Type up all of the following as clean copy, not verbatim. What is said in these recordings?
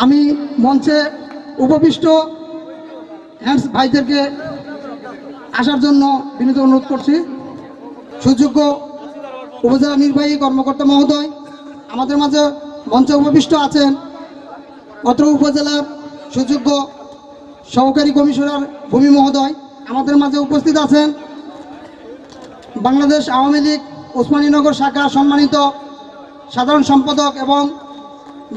আমি মঞ্চে উপবিষ্ট হ্যান্ডস ভাইদেরকে আসার জন্য বিনীত অনুরোধ করছি। সুযোগ্য উপজেলা নির্বাহী কর্মকর্তা মহোদয় আমাদের মাঝে মঞ্চে উপবিষ্ট আছেন। অত্র উপজেলার সুযোগ্য সহকারী কমিশনার ভূমি মহোদয় আমাদের মাঝে উপস্থিত আছেন। বাংলাদেশ আওয়ামী লীগ ওসমানীনগর শাখা সম্মানিত সাধারণ সম্পাদক এবং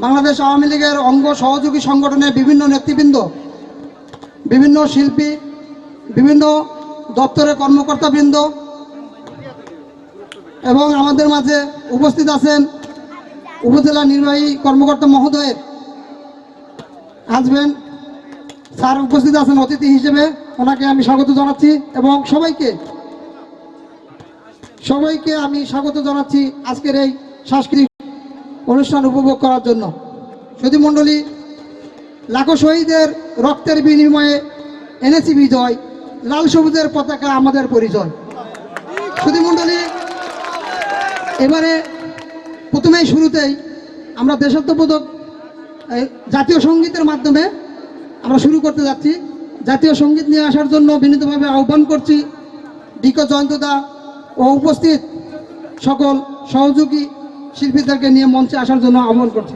বাংলাদেশ আওয়ামী লীগের অঙ্গ সহযোগী সংগঠনের বিভিন্ন নেতৃবৃন্দ, বিভিন্ন শিল্পী, বিভিন্ন দপ্তরের কর্মকর্তাবৃন্দ এবং আমাদের মাঝে উপস্থিত আছেন উপজেলা নির্বাহী কর্মকর্তা মহোদয়ের হাজবেন্ড স্যার উপস্থিত আছেন অতিথি হিসেবে, ওনাকে আমি স্বাগত জানাচ্ছি এবং সবাইকে আমি স্বাগত জানাচ্ছি আজকের এই সাংস্কৃতিক অনুষ্ঠান উপভোগ করার জন্য। সুধী মণ্ডলী, লাখো শহীদের রক্তের বিনিময়ে এনেছি বিজয়, লাল সবুজের পতাকা আমাদের পরিচয়। সুধী মণ্ডলী, এবারে প্রথমেই শুরুতেই আমরা দেশাত্মবোধক জাতীয় সঙ্গীতের মাধ্যমে আমরা শুরু করতে যাচ্ছি। জাতীয় সঙ্গীত নিয়ে আসার জন্য বিনীতভাবে আহ্বান করছি ডিকো জয়ন্তদা ও উপস্থিত সকল সহযোগী শিল্পীদেরকে নিয়ে মঞ্চে আসার জন্য আহ্বান করছি।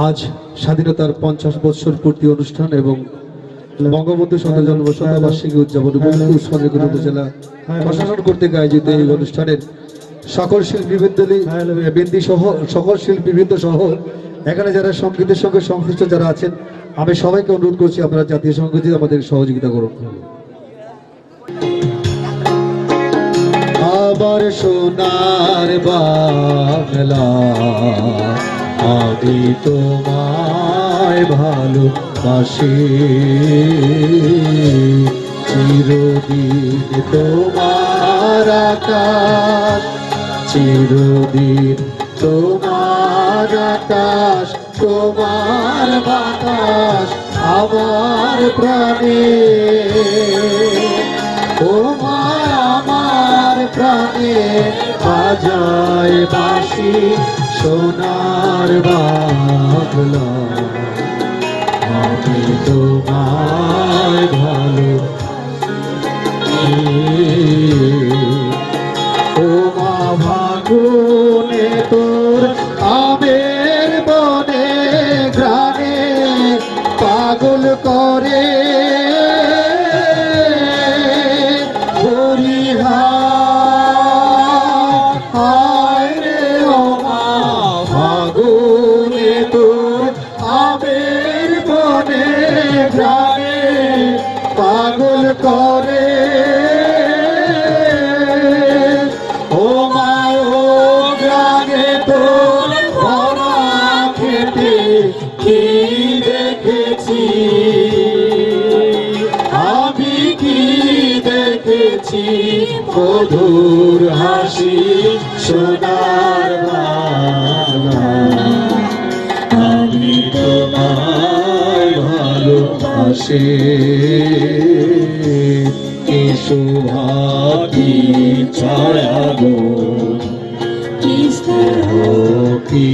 আজ স্বাধীনতার 50 বছর পূর্তি অনুষ্ঠান এবং বঙ্গবন্ধু শেখ মুজিবুর রহমানের শতবার্ষিকী উদযাপন উপলক্ষে উপজেলা প্রশাসন কর্তৃক আয়োজিত এই অনুষ্ঠানের সকল শিল্পীবৃন্দ সহ এখানে যারা সঙ্গীতের সঙ্গে সংশ্লিষ্ট যারা আছেন, আমি সবাইকে অনুরোধ করছি আপনারা জাতীয় সঙ্গীতে আমাদের সহযোগিতা করুন। আবার সোনার বাংলা, আমি তোমায় ভালোবাসি, চিরদিন তোমার আকাশ, চিরদিন তোমার আকাশ, তোমার বাতাস আমার প্রাণে, তোমার আমার প্রাণে বাজায় বাঁশি সোনার বাংলা, আমি তোমায় ভালোবাসি। ও মা ফাগুনে তোর আমের বনে ঘ্রাণে পাগল করে পাগল করে, ও মায় গ্রামে তোর ভরা খেতে কি দেখেছি, আমি কি দেখেছি, মধুর হাসি সোনার বাংলা, আমি তোমায় ভালোবাসি। কি শোভা কি ছায়া গো, কি স্নেহ কি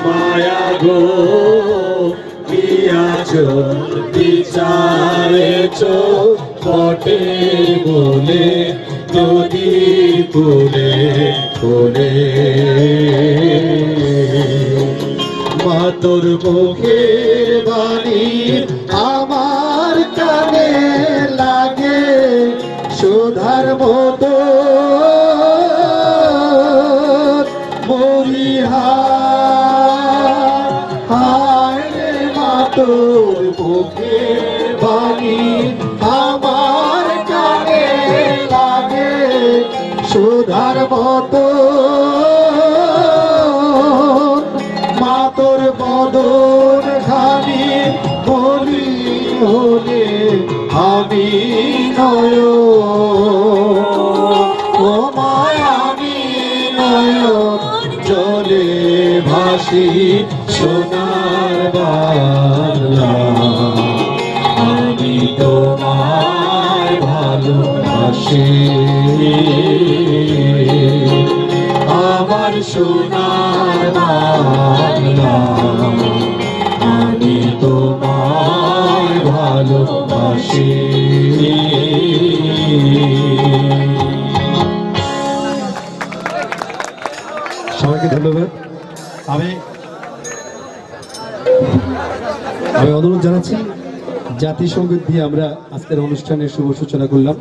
মায়া গো, কি আচল বিচারেছ বটে বলে নদী কোলে কোলে, মা তোর মুখের বাণী আমার কানে লাগে সুধার মতো, হায় মা তোর মুখের বাণী আমার কানে লাগে সুধার মতো, মা তোর বদন ঘানি বলি হলে আমি নয়, ও মায় আমি নয় জলে ভাসি সোনার বাংলা আমি তোমায় ভালোবাসি আমার সোনার বাংলা আমি তোমায় ভালোবাসি সবাইকে ধন্যবাদ আমি অনুরোধ জানাচ্ছি জাতীয় সঙ্গীত দিয়ে আমরা আজকের অনুষ্ঠানের শুভ সূচনা করলাম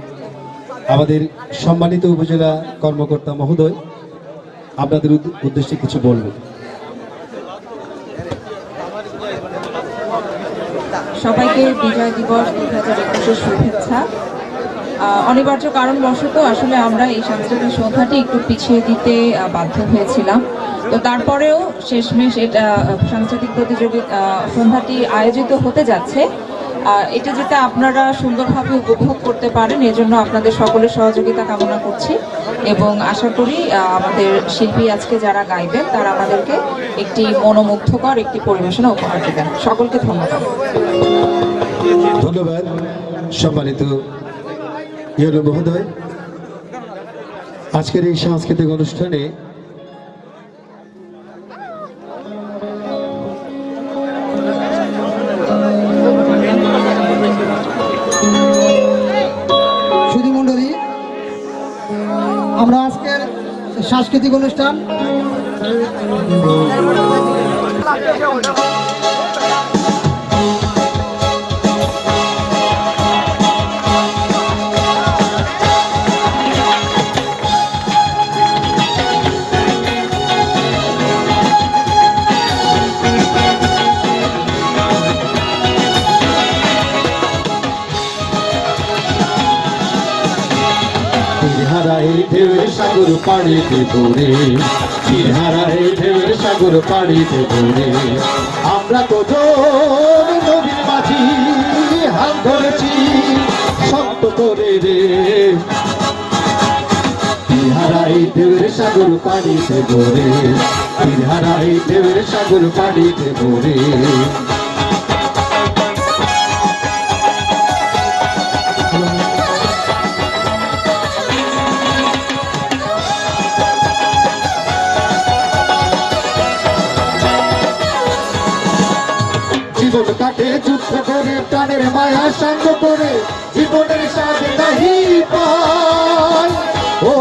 আমাদের সম্মানিত উপজেলা কর্মকর্তা মহোদয় আপনাদের উদ্দেশ্যে কিছু বলবেন সবাইকে বিজয় দিবস 2021 শুভেচ্ছা অনিবার্য কারণবশত আসলে আমরা এই সাংস্কৃতিক সন্ধ্যাটি একটু পিছিয়ে দিতে বাধ্য হয়েছিলাম তো তারপরেও শেষমেশ এটা সাংস্কৃতিক প্রতিযোগিতা সন্ধ্যাটি আয়োজিত হতে যাচ্ছে এটা যাতে আপনারা সুন্দরভাবে উপভোগ করতে পারেন এজন্য আপনাদের সকলের সহযোগিতা কামনা করছি এবং আশা করি আমাদের শিল্পী আজকে যারা গাইবেন তারা আমাদেরকে একটি মনোমুগ্ধকর একটি পরিবেশনা উপহার দেবেন সকলকে ধন্যবাদ ধন্যবাদ সম্মানিত ইউনো মহোদয় আজকের এই সাংস্কৃতিক অনুষ্ঠানে সুধীমণ্ডলী আমরা আজকের সাংস্কৃতিক অনুষ্ঠান হারাই ঢেউয়ের সাগর পাড়িতে ঘুরে হারাই ঢেউয়ের সাগর পাড়িতে ঘুরে আমরা তো নদীর মাঝি হাল ধরেছি শক্ত করে রে হারাই ঢেউয়ের সাগর পাড়িতে ঘুরে হারাই ঢেউয়ের সাগর পাড়িতে ঘুরে জীবন কাটে যুদ্ধ করে প্রাণের মায়া সাঙ্গ করে জীবনের সাথে নাহি পায় ও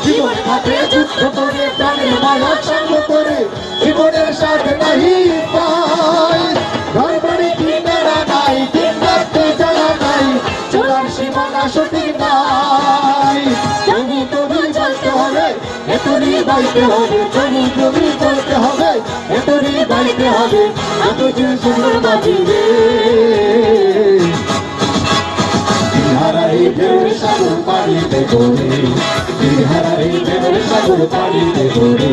জীবন কাটে যুদ্ধ করে প্রাণের মায়া সাঙ্গ করে জীবনের সাথে নাহি পায় ঘর বাড়ি কিনারা নাই দিন রাত্রে জানা নাই চলার সীমানা সঠিক নাই জমি জমি চলতে হবে এতরি বাইতে হবে জমি জমি চলতে হবে এতরি বাইতে হবে এত যে সুন্দর বাজিবে হারাই ঢেউর সাগর পাড়িতে ঘোরে হারাই ঢেউর সাগর পাড়িতে ঘোরে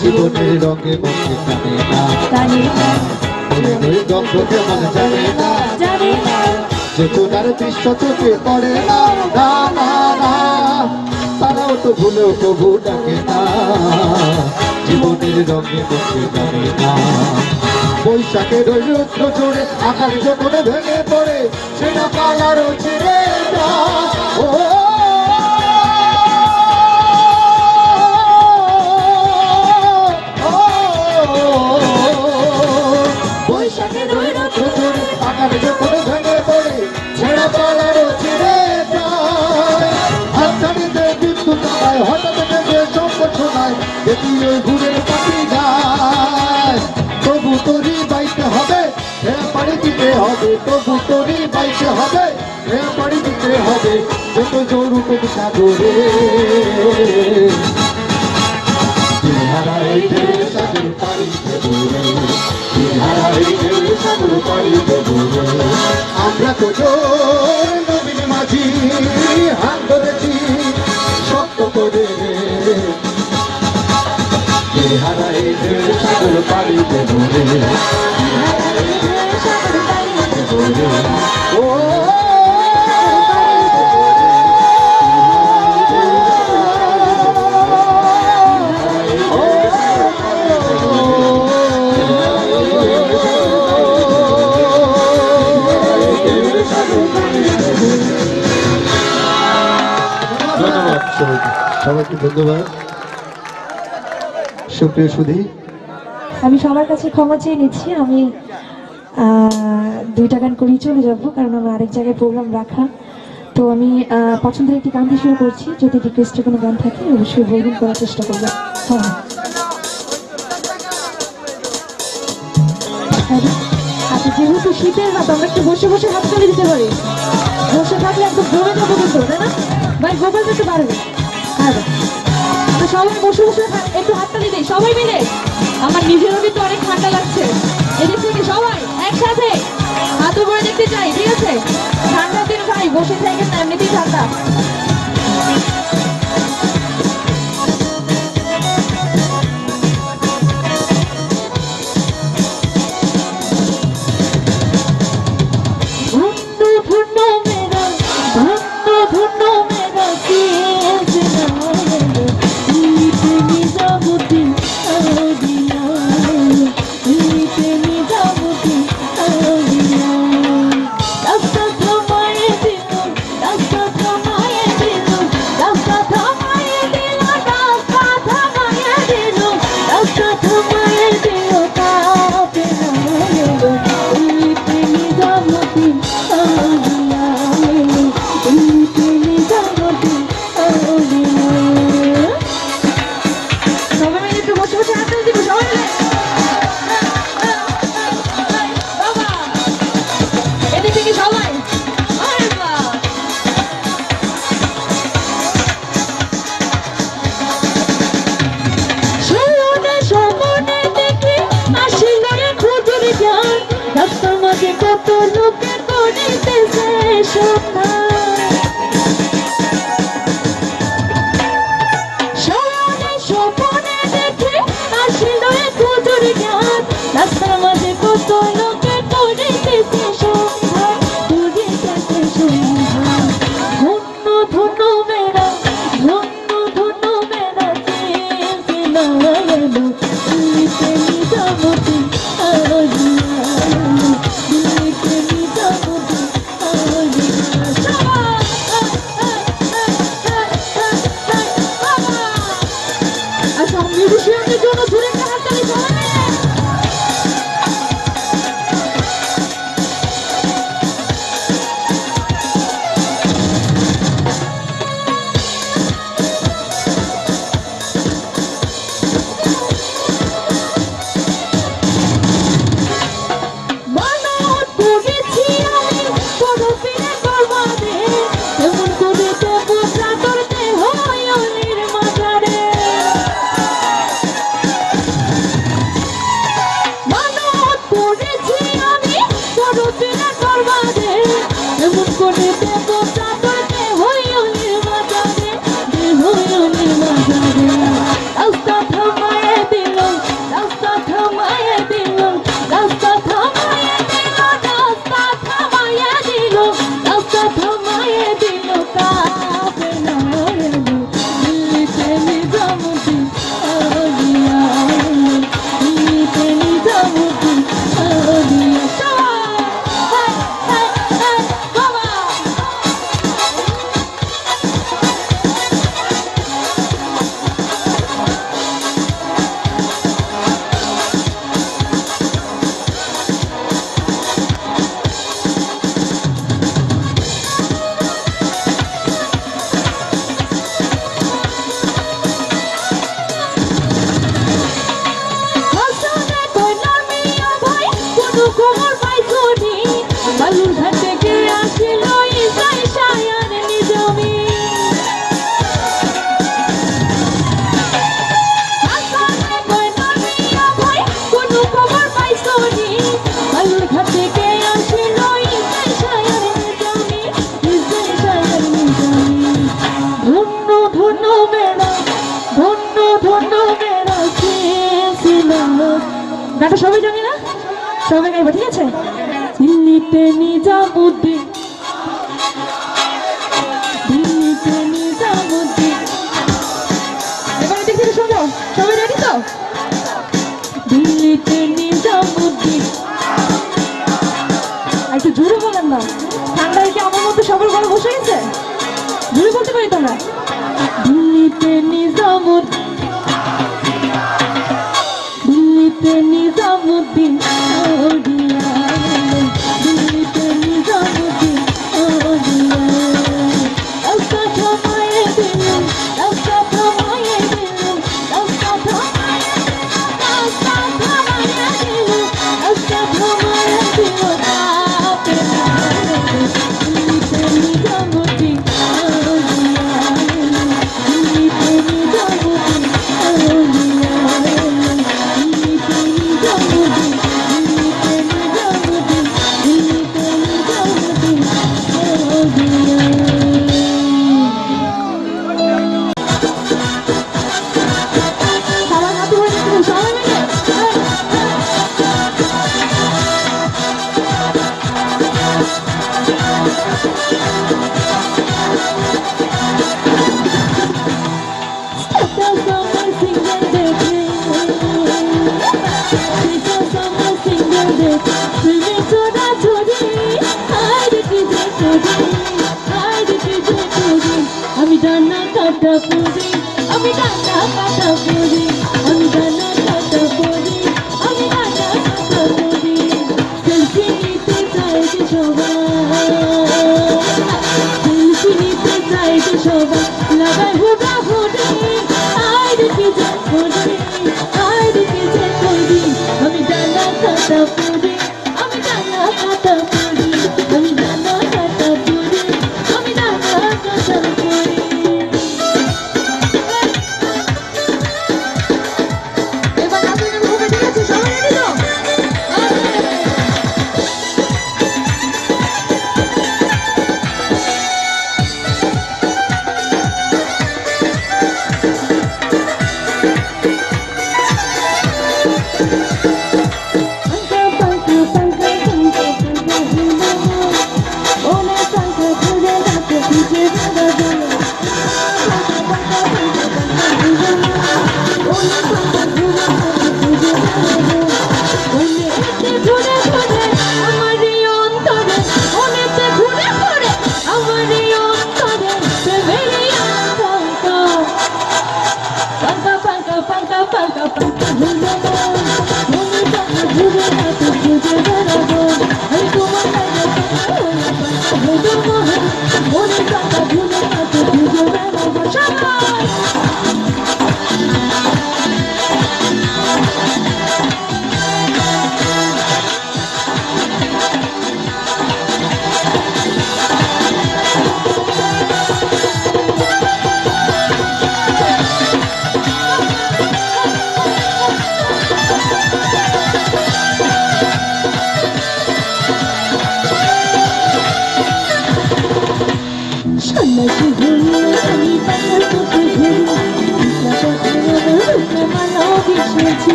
জীবনের রঙে মনে জানে না গন্ধ কেমন জানে না চেতনার দৃশ্য চোখে পড়ে না না না না তারাও তো ভুলেও তবু ডাকে না জীবনের রঙে মনে জানে না বৈশাখের ওই রুদ্র জোরে আকাশ যখন ভেঙে পড়ে সেটা পালারও ছিঁড়ে না ও যখন ভেঙে পড়ে ছেড়া পালারও ছিঁড়ে যায় হাতছাড়িতে বিদ্যুৎ নামায় হঠাৎ বেঁধে সংকট শোনায় দেখি ওই ঘুরের পাখি যায় তবু তোরই বাইতে হবে পাড়ি দিতে হবে তবু তোরই বাইতে হবে পাড়ি দিতে হবে যত জোর উঠুক সাগরে হারাই সাগর পাড়িতে সাগর পাড়ি দেব রে। আমরা তো জোর নবীন মাঝি হাত ধরেছি শক্ত করে রে। হারাই ঢের সাগর পাড়ি দেব রে। সাগর পাড়ি দেব রে। ও ধন্যবাদ সবাইকে, সবাইকে ধন্যবাদ। সুপ্রিয় সুধী, আমি সবার কাছে ক্ষমা চেয়ে নিচ্ছি। আমি 2টা গান করেই চলে যাব, কারণ আমার আরেক জায়গায় প্রোগ্রাম রাখা। তো আমি পছন্দের একটি গান দিয়ে শুরু করছি। যদি রিকোয়েস্টে কোনো গান থাকে অবশ্যই বলবেন, করার চেষ্টা করবো। হ্যাঁ, আচ্ছা, যেহেতু শীতের রাত, আমরা একটু বসে বসে হাত তালি দিতে পারি। বসে থাকলে একদম জমে যাবো কিন্তু, তাই না ভাই? গোপাল একটু বাড়বে। হ্যাঁ ভাই, তো সবাই বসে বসে একটু হাততালি দিই সবাই মিলে। আমার নিজেরও কিন্তু অনেক ঠান্ডা লাগছে। এদিক থেকে সবাই একসাথে হাত উপরে দেখতে চাই, ঠিক আছে? ঠান্ডার দিন ভাই বসে থাকেন না, এমনিতেই ঠান্ডা। কত লোকে করিতেছে স্বপ্নে দেখে আসিল কুতুর জ্ঞান। রাস্তার মাঝে কত লোকে করিতেছে সন্ধ্যা, করিতেছে সন্ধ্যা। ধন্য ধন্য মেরা, ধন্য ধন্য মেরা, চেয়ে না গেল তুইতে নিজামতি আজিয়া। গানটা সবাই জানি না, সবাই গাইবো, ঠিক আছে? দিল্লিতে নিজামুদ্দিন, দিল্লিতে নিজামুদ্দিন, এবারে দিক থেকে শোনো, সবাই রেডি তো? দিল্লিতে নিজামুদ্দিন, একটু জোরে বলেন না, ঠান্ডায় কি আমার মধ্যে সবার গলা বসে গেছে? জোরে বলতে পারি তোমরা? দিল্লিতে নিজামুদ্দিন, দিল্লিতে নিজামুদ্দিন, দিল্লিতে নিজামুদ্দিন, রাস্তা থামায়ে দিলেন, রাস্তা থামায়ে দিলেন, রাস্তা থামায়ে দিলেন, রাস্তা থামায়ে দিলেন, রাস্তা থামায়ে দিলেন, দিল্লিতে নিজামুদ্দিন, দিল্লিতে নিজামুদ্দিন, আমি ডানা কাটা পড়ি, আমি ডানা কাটা পড়ি, আমি ডানা কাটা পড়ি, আমি ডানা কাটা পড়ি, সেলফি নিতে চাই যে সবাই, সেলফি নিতে চাই যে সবাই, লাগাই হুডা হুডি, আই দেখি যে পড়ি, আই দেখি যে পড়ি, আমি ডানা কাটা পড়ি, আমি ডানা কাটা পড়ি, আমি ডানা কাটা পড়ি, আমি ডানা কাটা পড়ি। এবার নাচের গান হবে, ঠিক আছে? সবাই রেডি তো?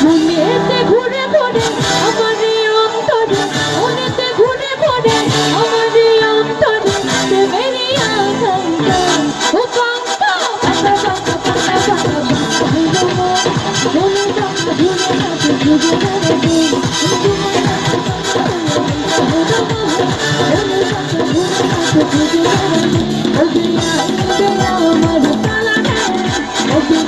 মনেতে ঘুরে ঘুরে আমার অন্তরে, মনেতে ঘুরে ঘুরে আমার অন্তরে, প্রেমেরই আকাঙ্ক্ষা, ও কাঙ্ক্ষা, কাঁটা কাঁটা কাঁটা কাঁটা মনে কাঁটা ঘুরে কাঁটা ঘুরে ঘুরে আমার তালা মনে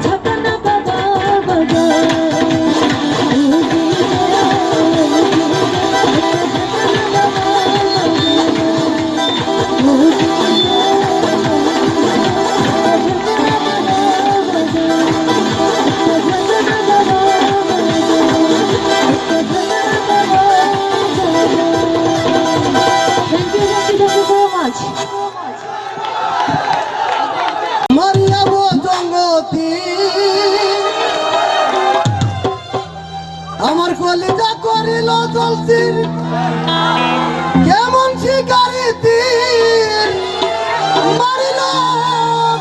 ঝাপনা বাবা বাবা Thank you so much. মারিয়াব জঙ্গতি আমার কলিজা করিল জলসির কেমন শিকারি তীর মারিল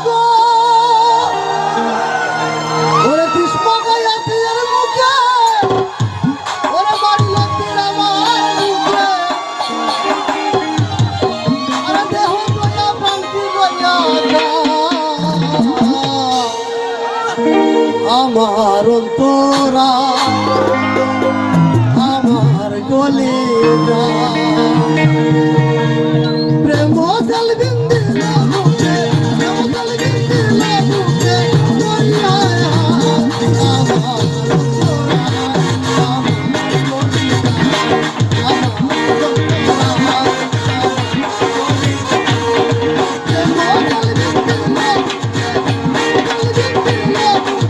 গো ওরে কৃষ্ণ গায়া তীরের মুখে ওরে মারিল তীর আমার মুখে আরে দেহ গয়া প্রান্তি গয়া আমার অন্তরা আমার গলিরা প্রেম জল বিন্দিল মুখে প্রেম জল বিন্দিল মুখে মরিয়া আমার অন্তরা আমার গলিরা আমার অন্তরা প্রেম জল বিন্দিল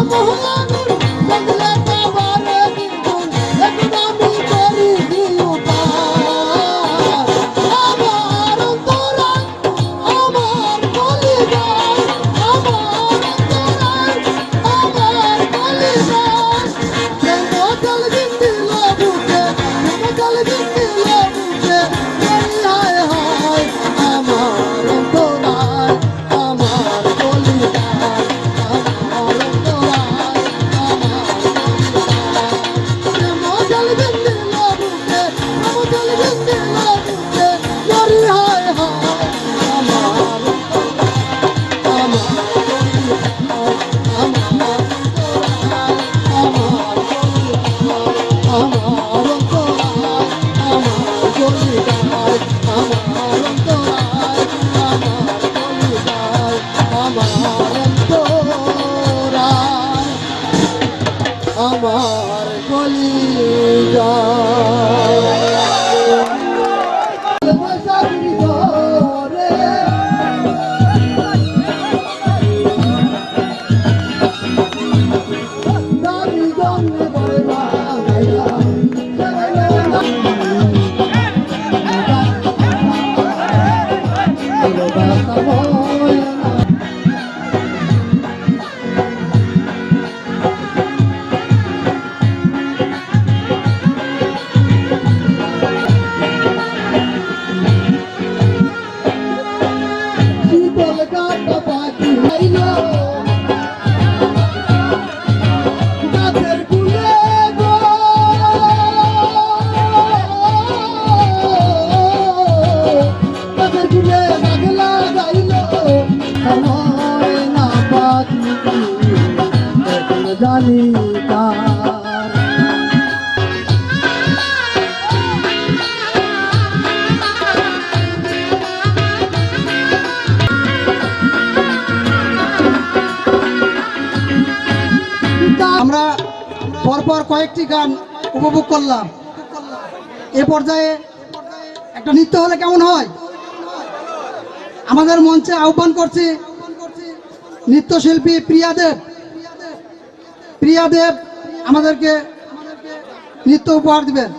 মহলানুর বদলে পাবারে দিন এখন আমি করি দিও পার আমার অন্তরায় আমার কলিজায় আমার অন্তরায় আমার কলিজায় প্রেম জল বিন্দিল বুকে প্রেম জল বিন্দিল বুকে হায় হায় আমার অন্তরায় আমার কলিজায় আমার অন্তরায় আমার প্রেম জল বিন্দিল বুকে প্রেম জল বিন্দিল বুকে হায় হায় আমার আমার কলিজা শীতল কাটা পাখি আইল গাছের কুলে গো গাছের কুলে লাগলা গাইল সময় না পাখি এখন জানি তার আমরা পরপর কয়েকটি গান উপভোগ করলাম। এ পর্যায়ে একটা নৃত্য হলে কেমন হয়? আমাদের মঞ্চে আহ্বান করছি নৃত্যশিল্পী প্রিয়া দেব আমাদেরকে নৃত্য উপহার দিবেন।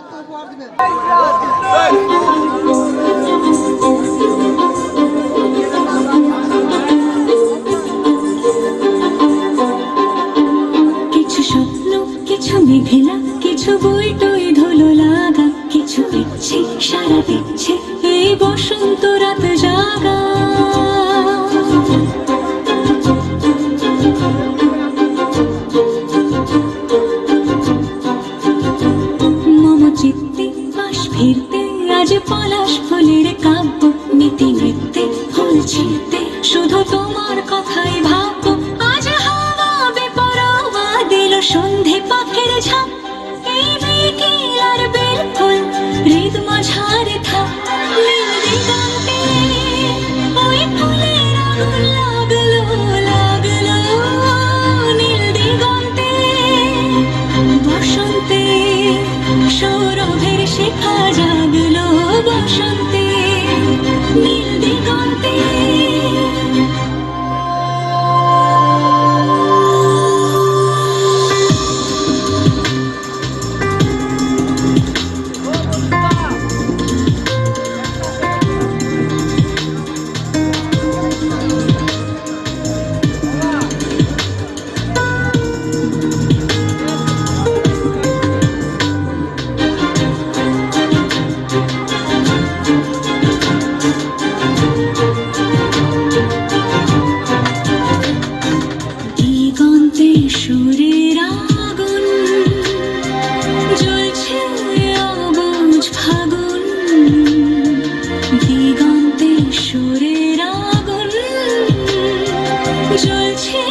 কিছু স্বপ্ন কিছু মেঘেলা কিছু বই টই ধুলো লাগা কিছু ইচ্ছে সারা দিচ্ছে এই বসন্ত রাত জাগা মম চিত্তে পাশ ফিরতে আজ পলাশ ফুলের কাব্য নীতি নৃত্যে ফুল ছিঁড়তে শুধু তোমার কথাই ভাববো আজ হাওয়া বেপরোয়া দিল সন্ধে পাখির ঝাঁক এই বিকেল আর বেল ফুল হৃদ মাঝারে থাক নীল দিগন্তে ওই ফুলের আগুন লাগলো লাগলো নীল দিগন্তে বসন্তে সৌরভের শিখা জাগলো বসন্তে নীল দিগন্তে দিগন্তে সুরের আগুন জ্বলছে অবুঝ ফাগুন দিগন্তে সুরের আগুন জ্বলছে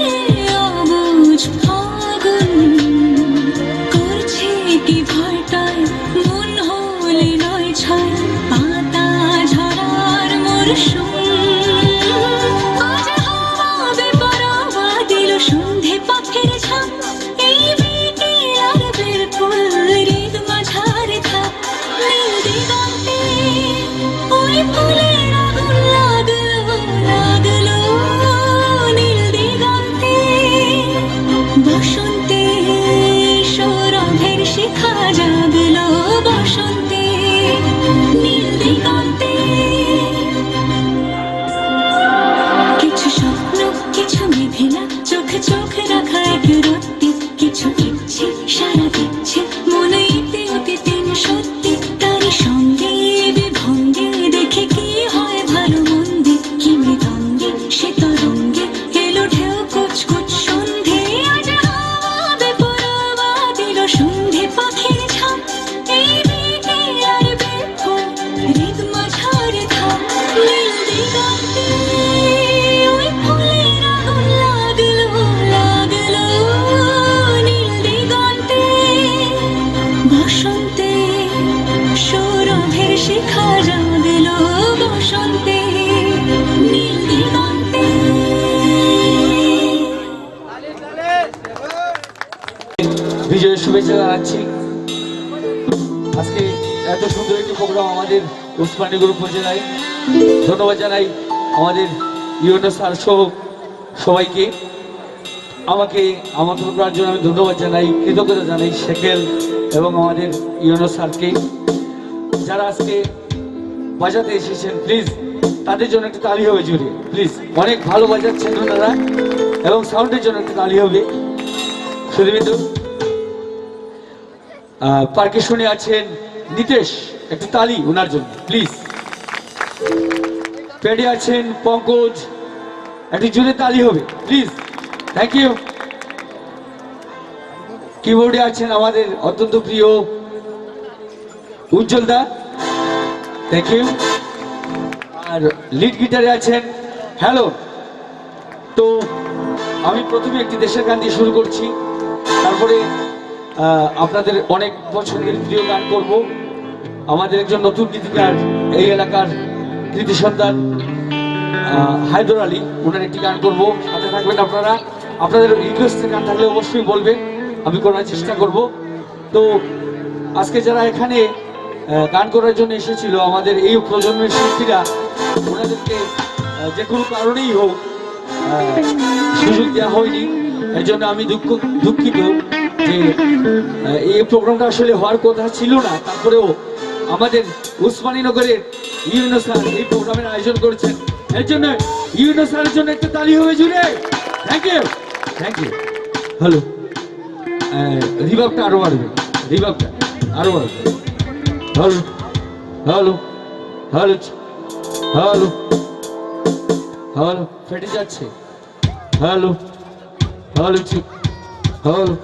অবুঝ ফাগুন করছে কি ভয়টায় মন হলে নয় ছয় পাতা ঝরার মরশুম আজ হাওয়া বেপরোয়া দিল সন্ধে পাখির ঝাঁক চোখ রাখা এক রত্তি কিছু ইচ্ছে সারা দিচ্ছে মনে ইতি অতীতের সত্যি তারই সঙ্গে বিভঙ্গে দেখে কি হয় ভালো মন্দে কি মৃদঙ্গে সে তরঙ্গে এলো ঢেউ কুচকুচ সন্ধে আজ হাওয়া বেপরোয়া দিল সন্ধে পাখির ঝাঁক এই বিকেল আর বিফল হৃদ মাঝারে থাক নীল দিগন্তে ওই ফুলের আগুন লাগলো লাগলো নীল দিগন্তে বসন্তে সৌরভের শিখা জাগলো বসন্তে নীল দিগন্তে। বিজয়ের শুভেচ্ছা জানাচ্ছি। আজকে এত সুন্দর একটি প্রোগ্রাম আমাদের উসমানীনগর উপজেলায়, ধন্যবাদ জানাই আমাদের ইউনো স্যার সহ সবাইকে। আমাকে আমন্ত্রণ করার জন্য আমি ধন্যবাদ জানাই, কৃতজ্ঞতা জানাই শেখেল এবং আমাদের ইউনো স্যারকে, যারা আজকে বাজাতে এসেছেন। প্লিজ তাদের জন্য একটু তালি হবে জুড়ে, প্লিজ। অনেক ভালো বাজাচ্ছেন ওনারা, এবং সাউন্ডের জন্য একটু তালি হবে। সুদীবিন্দু পার্কে শুনে আছেন নিতেশ, একটু তালি ওনার জন্য প্লিজ। পেডে আছেন পঙ্কজ, একটু জোরে তালি হবে প্লিজ, থ্যাংক ইউ। কিবোর্ডে আছেন আমাদের অত্যন্ত প্রিয় উজ্জ্বল দা, থ্যাংক ইউ। আর লিড গিটারে আছেন হ্যালো। তো আমি প্রথমে একটি দেশের গান দিয়ে শুরু করছি, তারপরে আপনাদের অনেক পছন্দের প্রিয় গান করব। আমাদের একজন নতুন গীতিকার, এই এলাকার কৃতি সন্তান হায়দর আলী, ওনার একটি গান করব, সাথে থাকবেন আপনারা। আপনাদের রিকোয়েস্টের গান থাকলে অবশ্যই বলবেন, আমি করার চেষ্টা করব। তো আজকে যারা এখানে গান করার জন্য এসেছিল, আমাদের এই প্রজন্মের শিল্পীরা, ওনাদেরকে যে কোনো কারণেই হোক সুযোগ দেওয়া হয়নি। এর জন্য আমি দুঃখিত যে এই প্রোগ্রামটা আসলে হওয়ার কথা ছিল না। তারপরেও আমাদের উসমানীনগরের ইউনো স্যার এই প্রোগ্রামের আয়োজন করেছেন, এর জন্য ইউনো স্যারের জন্য একটা তালি হবে জুড়ে। Thank you, thank you. Hello, রিভাবটা আরো বাড়বে, রিভাবটা আরো বাড়বে। Hello hello hello hello hello, ফেটে যাচ্ছে। Hello hello hello.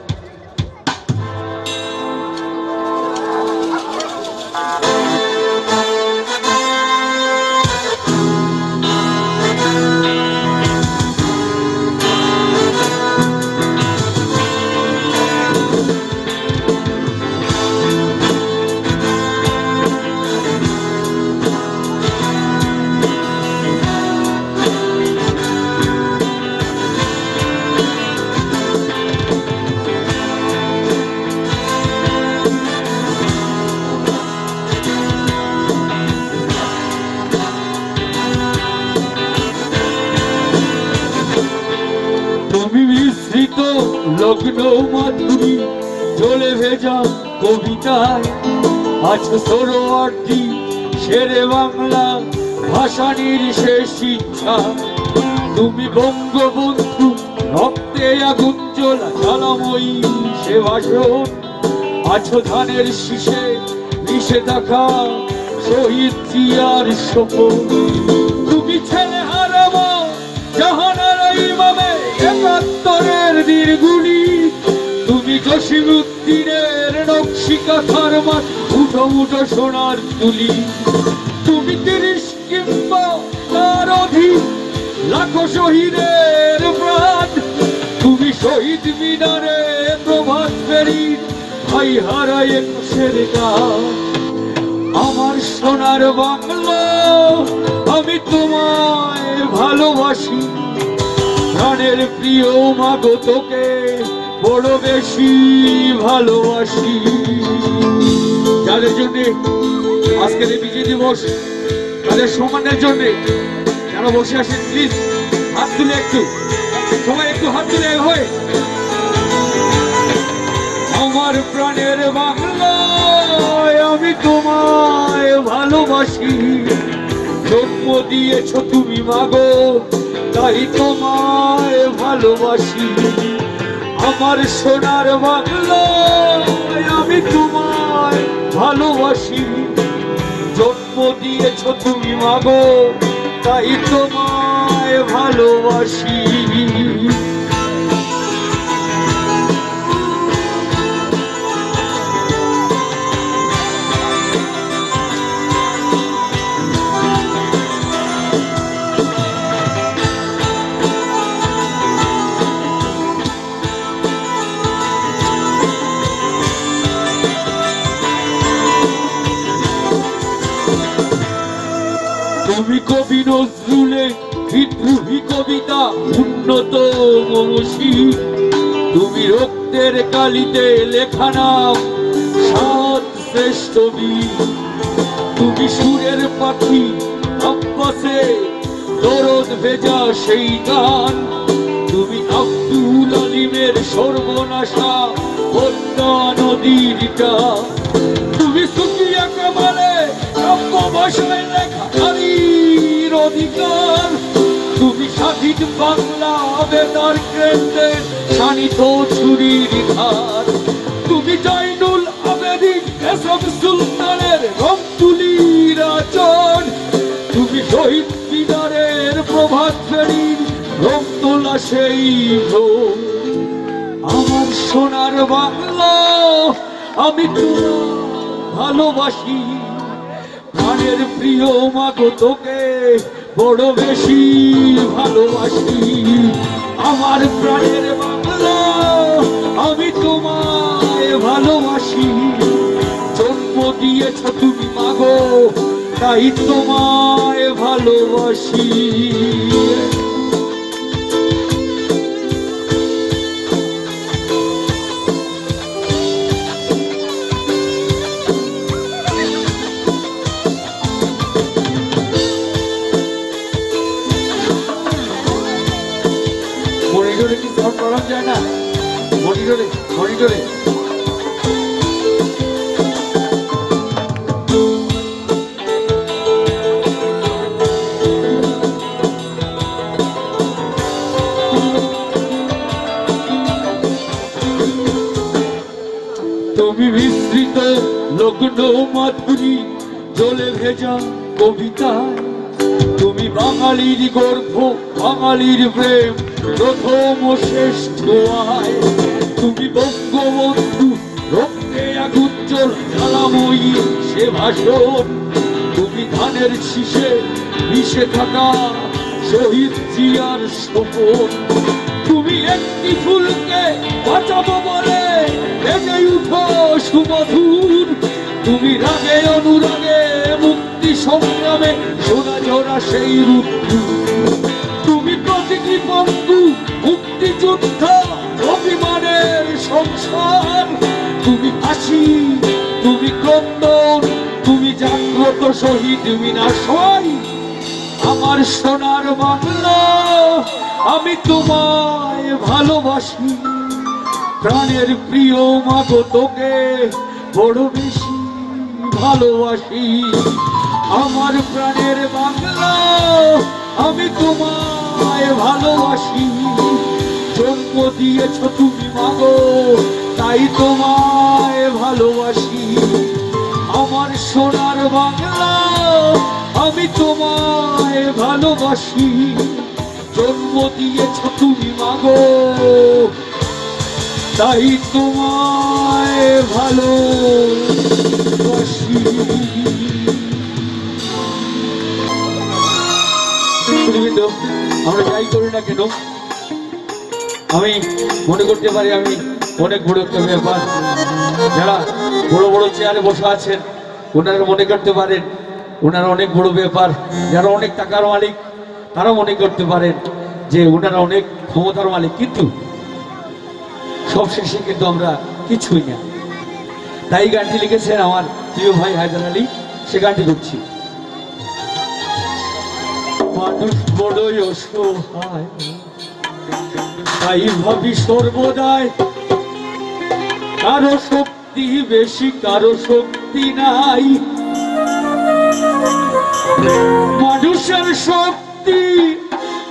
লগ্ন মাধুরী জলে ভেজা কবিতায় আছো সরোয়ার্দি শেরে বাংলা ভাষানির শেষ ইচ্ছা। তুমি বঙ্গবন্ধু রক্তে আগুন জ্বলা জ্বালাময়ী সে ভাষণ। আছো ধানের শীষে মিশে থাকা শহীদ জিয়ার শপথ। তুমি ছেলে হারাবো জাহানার ইমামে একাত্তরের দিনগুলি। তুমি জসিমউদ্দিনের নকশি কাঁথার মাঠ উঠো উঠো সোনার তুলি। তুমি 30 কিংবা তার অধিক লাখো শহীদের প্রাণ। তুমি শহীদ মিনারে প্রভাত ফেরি ভাই হারায় একুশের গান। আমার সোনার বাংলা আমি তোমায় ভালোবাসি, প্রাণের প্রিয় মাগো তোকে বড় বেশি ভালোবাসি। যাদের জন্য আজকের এই বিজয় দিবস, তাদের সম্মানের জন্য যারা বসে আছেন, প্লিজ হাত তুলে একটু, সবাই একটু হাত তুলে হয়ে। আমার প্রাণের বাংলায় আমি তোমায় ভালোবাসি। জন্ম দিয়েছ তুমি মাগো তাই তোমায় ভালোবাসি। আমার সোনার বাংলা, আমি তোমায় ভালোবাসি। জন্ম দিয়েছ তুমি মাগো, তাই তোমায় ভালোবাসি। তুমি কবি নজরুলে বিদ্রোহী কবিতা উন্নত মমসী। তুমি রক্তের কালিতে লেখা নাম সাত শ্রেষ্ঠ বীর। তুমি সুরের পাখি আব্বাসে দরদ ভেজা সেই গান। তুমি আব্দুল আলিমের সর্বনাশা পদ্মা নদীর টান। তুমি সুফিয়া কামালে কাব্য ভাষায় লেখা নারীর অধিকার। তুমি স্বাধীন বাংলা আবেদার কেন্দ্রের শানিত ছুরির ধার। তুমি জয়নুল আবেদিন এসব সুলতানের রংতুলির আচর। তুমি শহীদ মিনারের প্রভাত ফেরির রং তোলা সেই ভোর। আমার সোনার বাংলা, আমি তোমায় ভালোবাসি। প্রাণের প্রিয় মাগো তোকে বড় বেশি ভালোবাসি। আমার প্রাণের বাংলা, আমি তোমায় ভালোবাসি। জন্ম দিয়েছ তুমি মাগো, তাই তোমায় ভালোবাসি। মনিটরে কি সাউন্ড করানো যায় না? মনিটরে মনিটরে তুমি বিস্তৃত লগ্ন মাধুরী জলে ভেজা কবিতায়। তুমি বাঙালির গর্ভ, বাঙালির প্রেম প্রথম ও শ্রেষ্ঠ আয়। তুমি বঙ্গবন্ধু রক্তে এক উজ্জ্বল জ্বালাময়ী সে ভাষণ। তুমি ধানের শীষে মিশে থাকা শহীদ জিয়ার শপথ। তুমি একটি ফুলকে বাঁচাবো বলে বেজে উঠো সুমধুর। তুমি রাগে অনুরাগে মুক্তি সংগ্রামে সোনা ঝরা সেই রুদ্ধ। তুমি প্রতিটি বন্ধু মুক্তিযোদ্ধা অভিমানের সংসার। তুমি হাসি, তুমি ক্রন্দন, তুমি জাগ্রত শহীদ বিনাশয়। আমার সোনার বাংলা, আমি তোমায় ভালোবাসি। প্রাণের প্রিয় মাগো তোকে বড় বেশি ভালোবাসি। আমার প্রাণের বাংলা, আমি তোমায় ভালোবাসি। জন্ম দিয়েছ তুমি মাগো, তাই তোমায় ভালোবাসি। আমার সোনার বাংলা, আমি তোমায় ভালোবাসি। জন্ম দিয়েছ তুমি মাগো, তাই তোমায় ভালোবাসি। আমরা যাই করি না কেন, আমি মনে করতে পারি আমি অনেক বড় একটা ব্যাপার। যারা বড় বড় চেয়ারে বসে আছেন ওনারা মনে করতে পারেন ওনারা অনেক বড় ব্যাপার। যারা অনেক টাকার মালিক তারা মনে করতে পারেন যে ওনারা অনেক ক্ষমতার মালিক, কিন্তু সবশেষে কিন্তু আমরা কিছুই না। তাই গানটি লিখেছেন আমার প্রিয় ভাই হায়দার আলী, সে গানটি করছি। মানুষ বড়ই অসহায়, তাই ভাবি সর্বদাই কারো শক্তি বেশি কারো শক্তি নাই। মানুষের শক্তি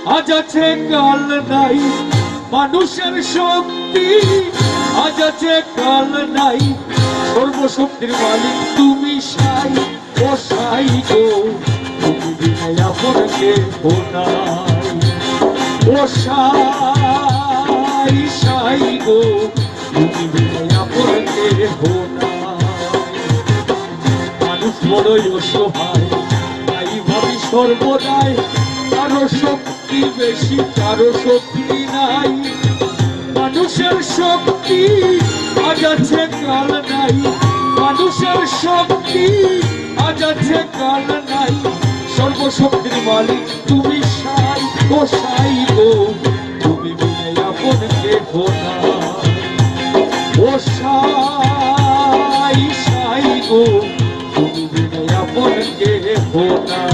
আজ আছে কাল নাই, মানুষের শক্তি আজ আছে কাল নাই, সর্বশক্তির মালিক তুমি সাই ও সাই গো, তুমি বিনে আপন কেহ নাই। ও সাই সাই গো, তুমি বিনে আপন কেহ নাই। মানুষ বড়ই অসহায়, তাই ভাবি সর্বদাই কারো শক্তি বেশি কারো শক্তি নাই। মানুষের শক্তি আজ আছে কাল নাই, মানুষের শক্তি আজ আছে কাল নাই, সর্বশক্তির মালিক তুমি সাই ও সাই গো, তুমি বিনে আপন কেহ নাই। ও সাই সাই গো, তুমি বিনে আপন কেহ নাই।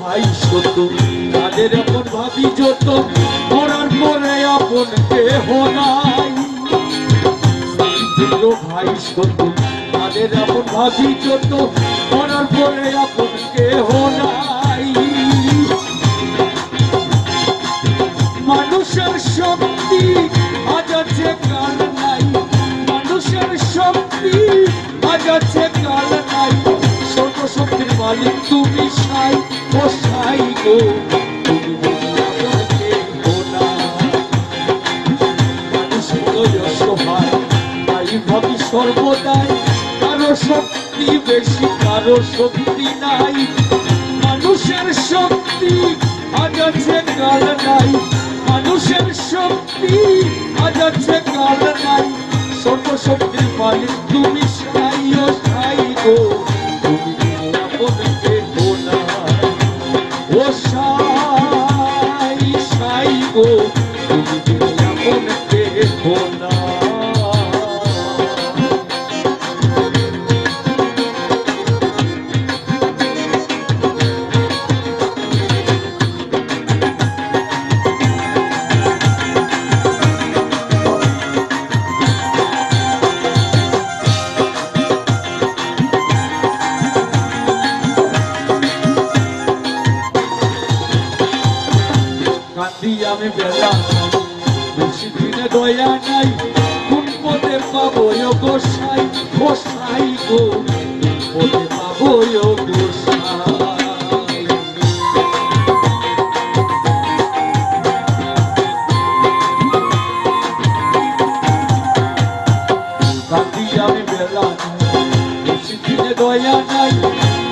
ভাই সত তাদের আপন ভাবি যত, মরার পরে আপন কেহ নাই। পুত্র ভাই সত তাদের আপন ভাবি যত, মরার পরে আপন কেহ নাই। মানুষের শক্তি আজ আছে কাল নাই, মানুষের শক্তি আজ আছে কাল নাই, সর্বশক্তির মালিক তুমি সাই ও সাই গো, তুমি বিনে আপন কেহ নাই। মানুষ বড়ই অসহায়, তাই ভাবি সর্বদাই কারো শক্তি বেশি কারো শক্তি নাই। মানুষের শক্তি আজ আছে কাল নাই, মানুষের শক্তি আজ আছে কাল নাই, সর্বশক্তির মালিক তুমি সাই ও সাই গো, তুমি বিনে আপন কেহ নাই। ও সাই সাই গো, তুমি বিনে আপন কেহ নাই। কান্দি আমি বেলা বেশি দিনে দয়া নাই, কোন পদে পাবো গো সাই ও সাই গো, কোন পদে পাবো গো সাই। কান্দি আমি বেলা বেশি দিনে দয়া নাই,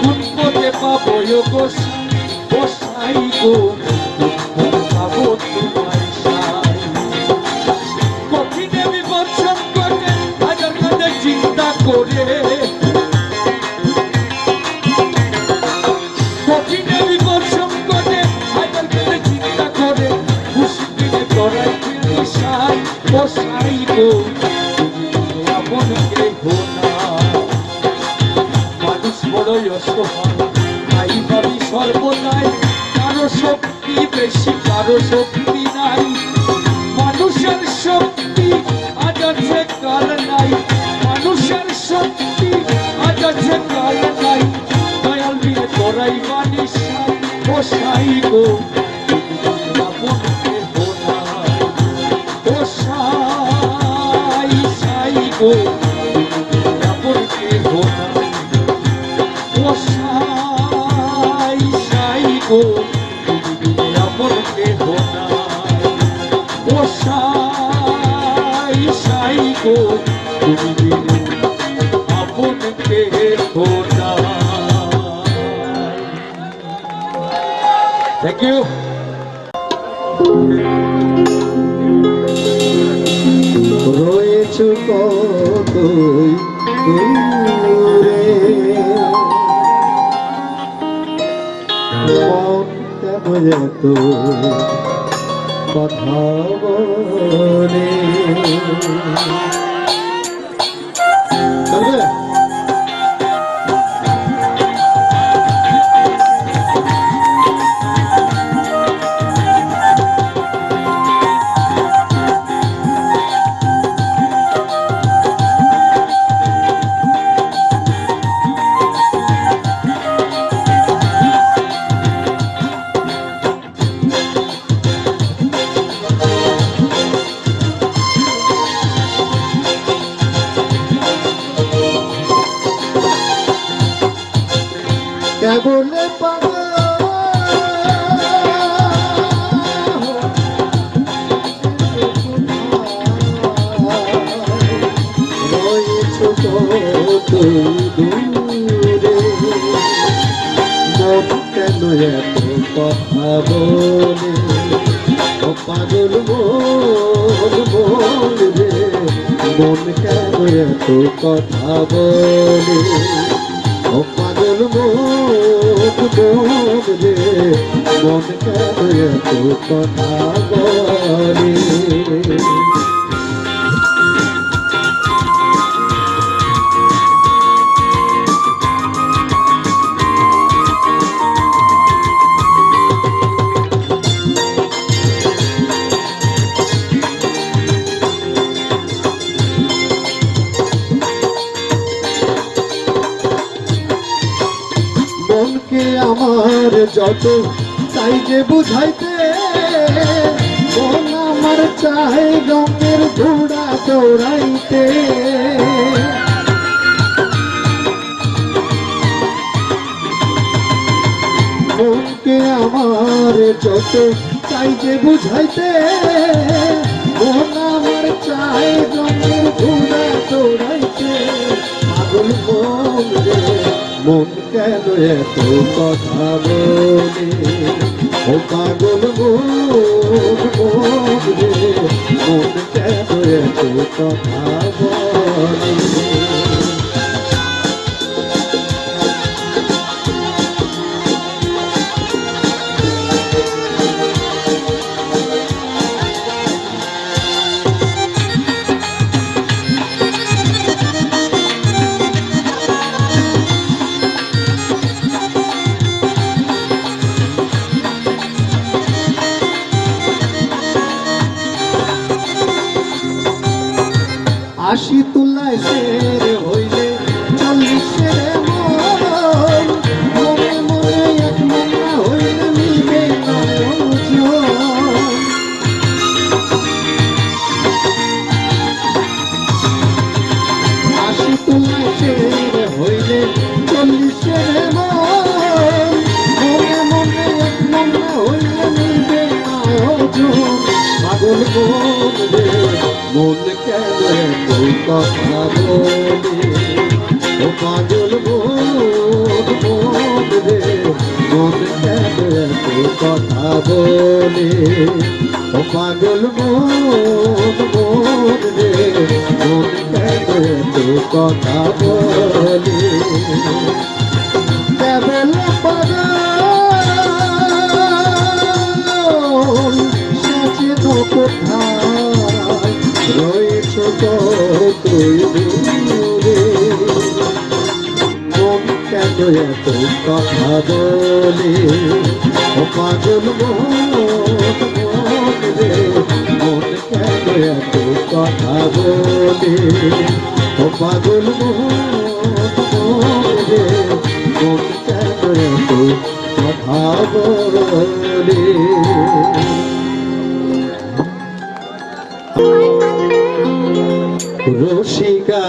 কোন পদে পাবো গো সাই ও সাই গো, চিন্তা করে কঠিনে বিবর্ষণ করে হাজার কাছে চিন্তা করে, মুশকিলে করাই সাই ও সাই গো, তুমি আপন কেহ নাই। মানুষ বড়ই অসহায়, তাই ভাবি সর্বদাই কারো শক্তি বেশি কারো শক্তি নাই। মানুষের শক্তি আজ আছে কাল নাই, মানুষের শক্তি আজ আছে কাল নাই, দয়াল বিনে তোরাই বাণী সাই ও সাই গো, তুমি বিনে আপন কেহ নাই। ও সাই সাই গো, তুমি বিনে আপন কেহ নাই। ও সাই সাই গো, তুমি বিনে আপন কেহ নাই। ও সাই সাই গো, তুমি বিনে আপন কেহ নাই। Thank you. রয়েছ কতই দূরে, মন কেন এত কথা বলে। চলবে? কেবল রয়েছ কত দূরে, মন কেন এত কথা বলে, ও পাগল মন রে, মন কেন এত কথা বলে, ও পাগল মন রে, মন কেন এত কথা বলে। মনকে আমার যত চাই যে বুঝাইতে, মন আমার চাই রঙের ঘোড়া দৌড়াইতে, মনকে আমার যত চাই যে বুঝাইতে, মন আমার চাই রঙের ঘোড়া দৌড়াইতে, পাগল মন রে, মন কেন এত কথা বলে, ও পাগল মন রে, মন কেন এত কথা বলে। আশি তুলায় শের হইলে 40 মন, মনে মনে এক মন না হইলে মিলবে না ওজন। আশি তুলায় শের হইলে 40 মন, মনে মনে এক মন না হইলে মিলবে না ওজন। পাগল মন রে, মন কেন এত কথা বলে, ও পাগল মন রে, মন কেন এত কথা বলে, ও পাগল মন রে, মন কেন এত কথা বলে। কেবল পাগল সাজে কোথায় রয়েছ তুই দূরে, মন কেন এত কথা বলে, ও পাগল মন রে, মন কেন এত কথা বলে, ও পাগল মন রে, মন কেন এত কথা বলে। রসিকা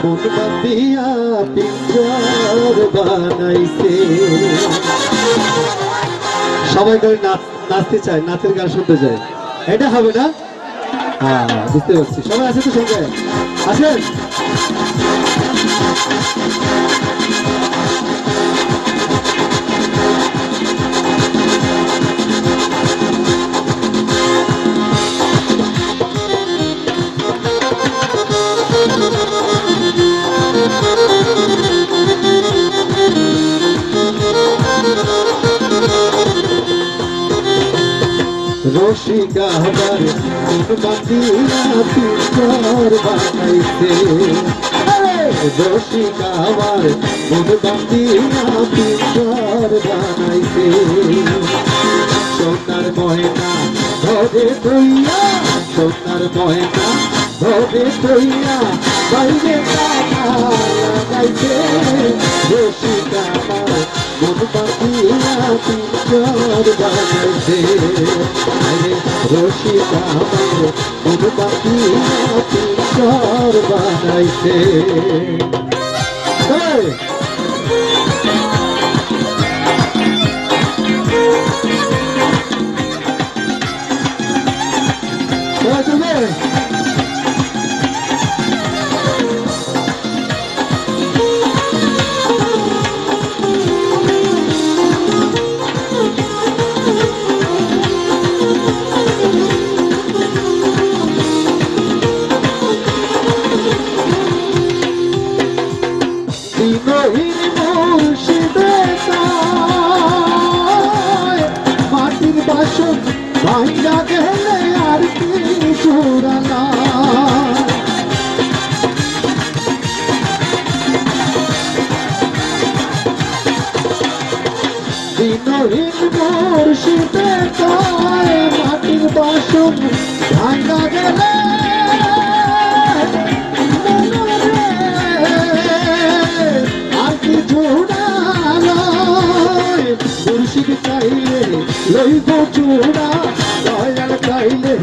মন বাঁধিয়া পিঞ্জর বানাইছে। সবাই করে নাচতে চায়, নাচের গান শুনতে চায়, এটা হবে না? হ্যাঁ বুঝতে পারছি। সবাই আছে তো সঙ্গে? আছেন? রসিকা আমার মন বাঁধিয়া পিঞ্জর বানাইছে রসিকা আমার মন বাঁধিয়া পিঞ্জর বানাইছে সোনার ময়না ধরে তৈয়া সোনার ময়না ধরে তৈয়া বাইরে টাকা লাগাইছে রসিকা আমার মন বাঁধিয়া পিঞ্জর বানাইছে রসিকা আমার মন বাঁধিয়া পিঞ্জর বানাইছে মাটির বাসন ভাঙ্গা গেলে আর কি চোরানা দিনহীন মুর্শিদে কয় মাটির বাসন ভাঙ্গা গেলে আর কি চোরানা মুর্শিদ চাইলে লইব চূড়া দয়াল চাইলে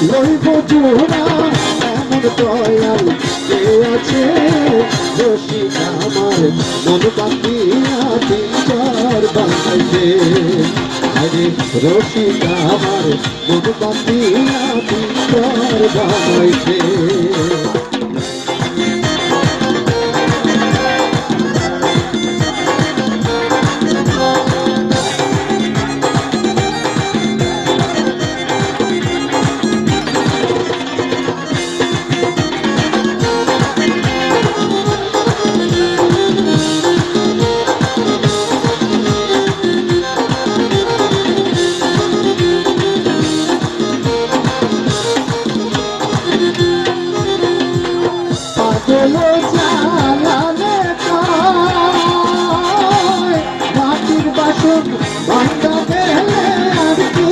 লইব চূড়া এমন দয়াল কে আছে রসিকা আমার মন বাঁধিয়া পিঞ্জর বানাইছে আরে রসিকা আমার মন বাঁধিয়া পিঞ্জর বানাইছে মাটির বাসন ভাঙ্গা গেলে আর কি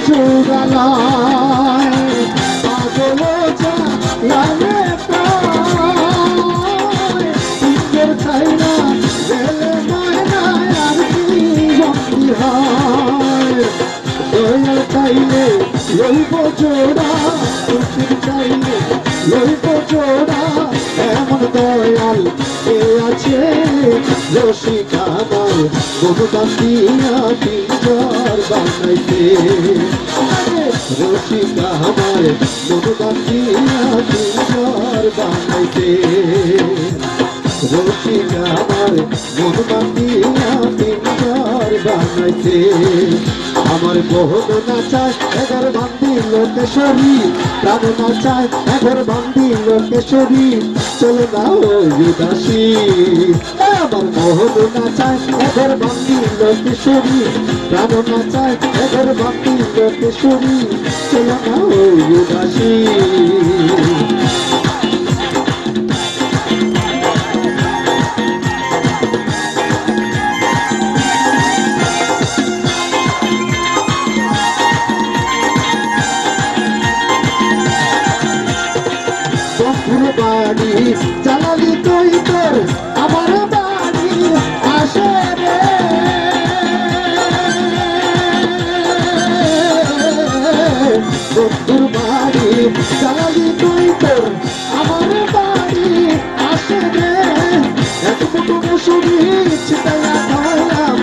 চোরালায় পাগল জালালে পিঞ্জর ছাইরা গেলে ময়নায় আর কি বন্দি হয় দয়াল চাইলে লইব জোড়া মুর্শিদ চাইলে লইব জোড়া এমন দয়াল কে আছে রসিকা আমার মন বাঁধিয়া পিঞ্জর বানাইছে রসিকা আমার মন বাঁধিয়া পিঞ্জর বানাইছে রসিকা আমার মন বাঁধিয়া পিঞ্জর বানাইছে আমার মোহন নাচায় এগার বান্দি লোকেশ্বরী প্রাণ নাচায় এগার বান্দি লোকেশ্বরী চলে না উদাসী আমার মোহন নাচায় এগার বান্দি লোকেশ্বরী প্রাণ নাচায় এগার বান্দি লোকেশ্বরী চলে না উদাসী বাড়ি জ্বালালি তুই তোর আমার বাড়ি আসে রে বন্ধুর বাড়ি জ্বালালি তুই তোর আমার বাড়ি আসে রে এক মুঠো মুসুরি ছিটাইয়া খাওয়াইলাম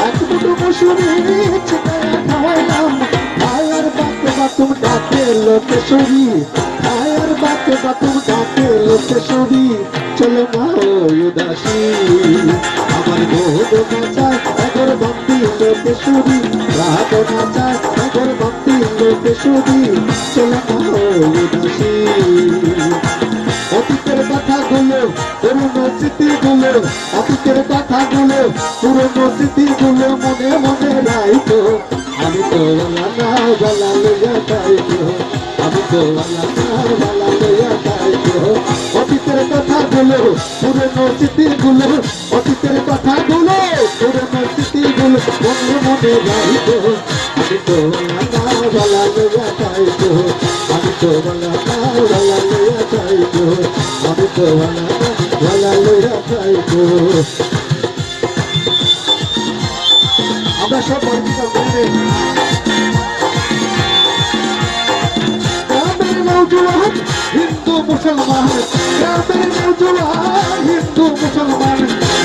এক মুঠো মুসুরি ছিটাইয়া খাওয়াইলাম আয়ার বাতে বাতুম ডাকে লোকেশ্বরী আয়ার বাতে বাতুম ডাকে লোকেশ্বরী চলো না উদাসী আমার মোহন নাচায় এগর বান্দি লোকেশ্বরী রাগ নাচায় এগর বান্দি লোকেশ্বরী চলো না উদাসী অতীতের কথাগুলো করুণ স্মৃতিগুলো অতীতের কথাগুলো পুরনো স্মৃতিগুলো মনে মনে রাইতো আমি তো না গলা লইয়া যাইতো আমি তো না গলা লইয়া যাইতো অতীতের কথাগুলো পুরনো স্মৃতিগুলো অতীতের কথাগুলো পুরনো স্মৃতিগুলো মনে মনে রাইতো আমি তো না গলা লইয়া যাইতো আমি তো না গলা লইয়া যাইতো আমি তো না গলা লইয়া যাইতো আমরা সব পরিচিত গ্রামের নৌজওয়ান হিন্দু মুসলমান গ্রামের নৌজওয়ান হিন্দু মুসলমান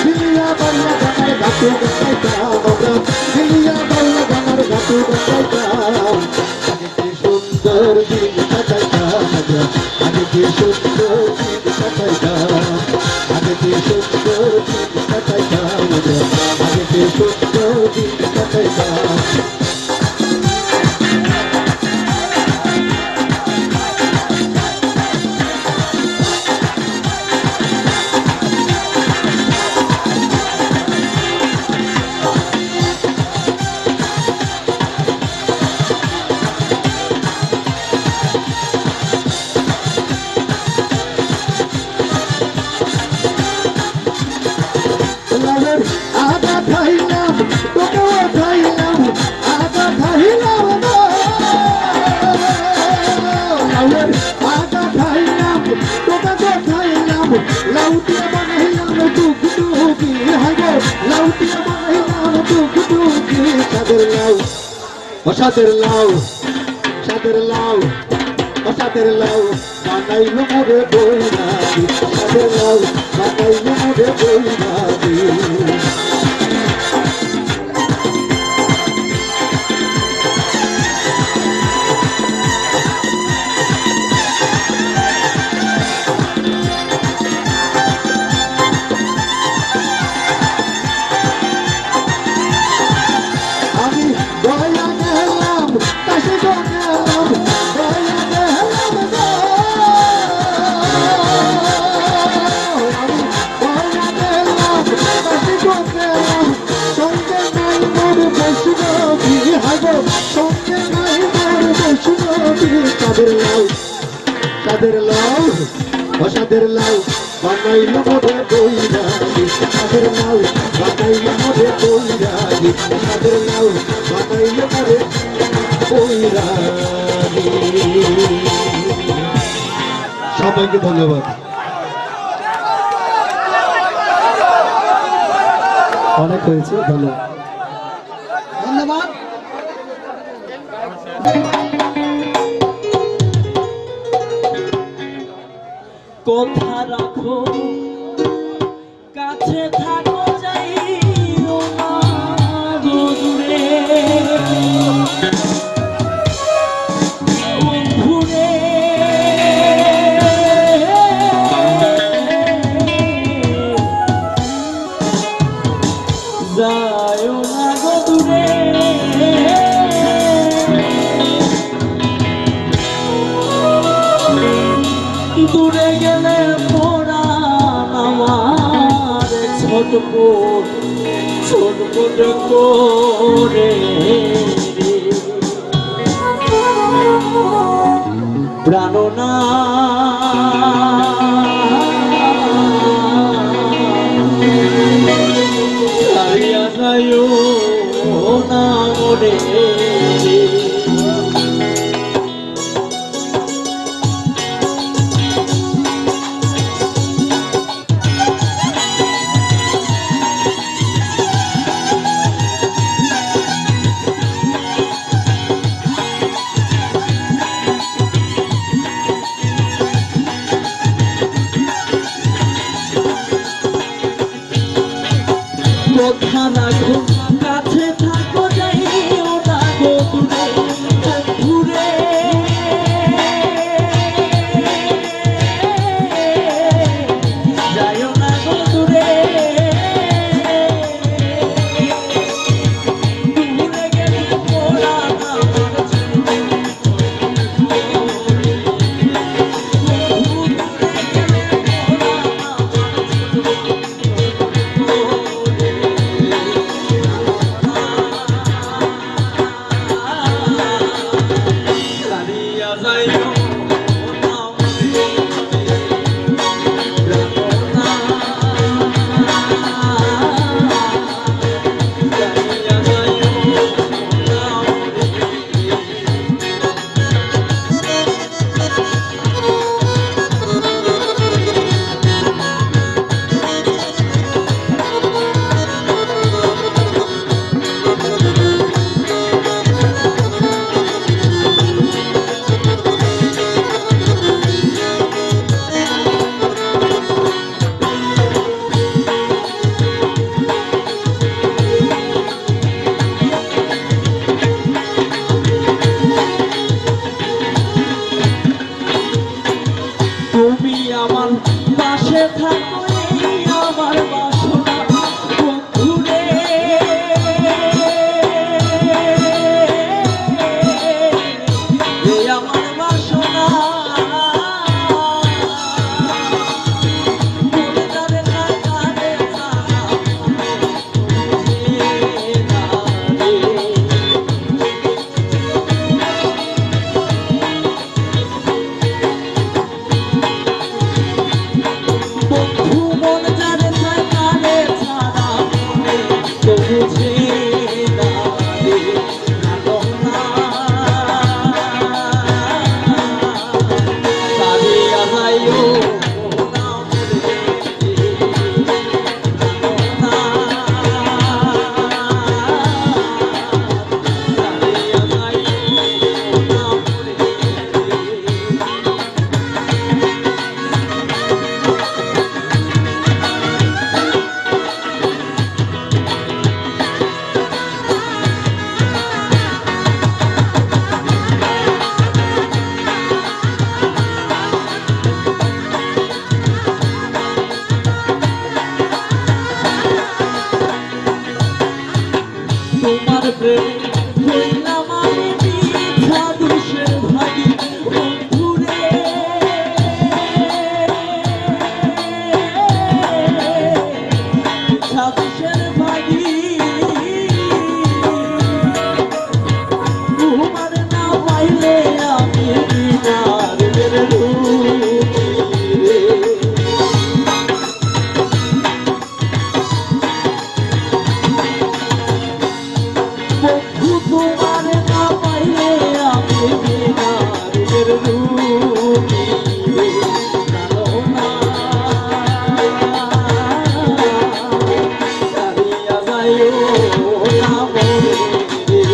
দিলিয়া বাংলা গানার গাতু গাইতাম আমরা দিলিয়া বাংলা গানার গাতু গাইতাম আগে কি সুন্দর দিন কাটাইতাম আমরা আগে কি সুন্দর দিন কাটাইতাম আগে কি সুন্দর দিন কাটাইতাম আমরা আগে কি সুন্দর দিন কাটাইতাম আদা খাইলাম তোকেও খাইলাম আদা খাইলাম আদা খাইলাম তোকেও খাইলাম লাউটিয়া বানাইলাম টুকটুকি হাইব লাউটিয়া বানাইলাম টুকটুকি সাদের লাউ সাদের লাউ সাদের লাউ বানাইলো মোরে বইরাদি সাদের লাউ বানাইলো মোরে বইরাদি আমি দয়া গেলাম কাশি গেলাম দয়া গেলাম আমি দয়া গেলাম কাশি গেলাম সঙ্গে নাই মোর বৈষ্ণবী হাইব সঙ্গে নাই মোর বৈষ্ণবী সাদের লাউ সাদের লাউ বানাইলো মোরে বইরাদি সাদের লাউ বানাইলো মোরে বইরাদি সাদের লাউ বানাইলো মোরে বইরাদি সবাইকে ধন্যবাদ। অনেক হয়েছে, ধন্যবাদ। ধন্যবাদ। কথা রাখো কাছে থাকো যাইও না গো দূরে বন্ধুরে যাইও না গো দূরে দূরে গেলে পরাণ আমার ছটপট ছটপট করে প্রাণনা ছাড়িয়া যাইও না মরে কথা রাখো কাছে থাকো যাইও না গো দূরে দূরে যাইও না গো দূরে দূরে গেলে পরাণ আমার দূরে গেলে পরাণ আমার আমার পাশে থাকো এই আমার বাসনা বন্ধুরে এই আমার বাসনা মনে যাবে না কানে জানা বন্ধু মন যারে কানে ছাড়া মনে তো বুঝে না রে ভালো না সারিয়া যাইও না মরে ভালো না সারিয়া যাইও না মরে তোমার প্রেমে হইলাম আমি মিথ্যা দোষের ভাগী বন্ধুরে মিথ্যা দোষের ভাগী তোমার না পাইলে আমি বিনার রূপী রে বন্ধু তোমার না পাইলে আমি বিনারের রূপী রে জানো না সারিয়া যাইও না মরে রে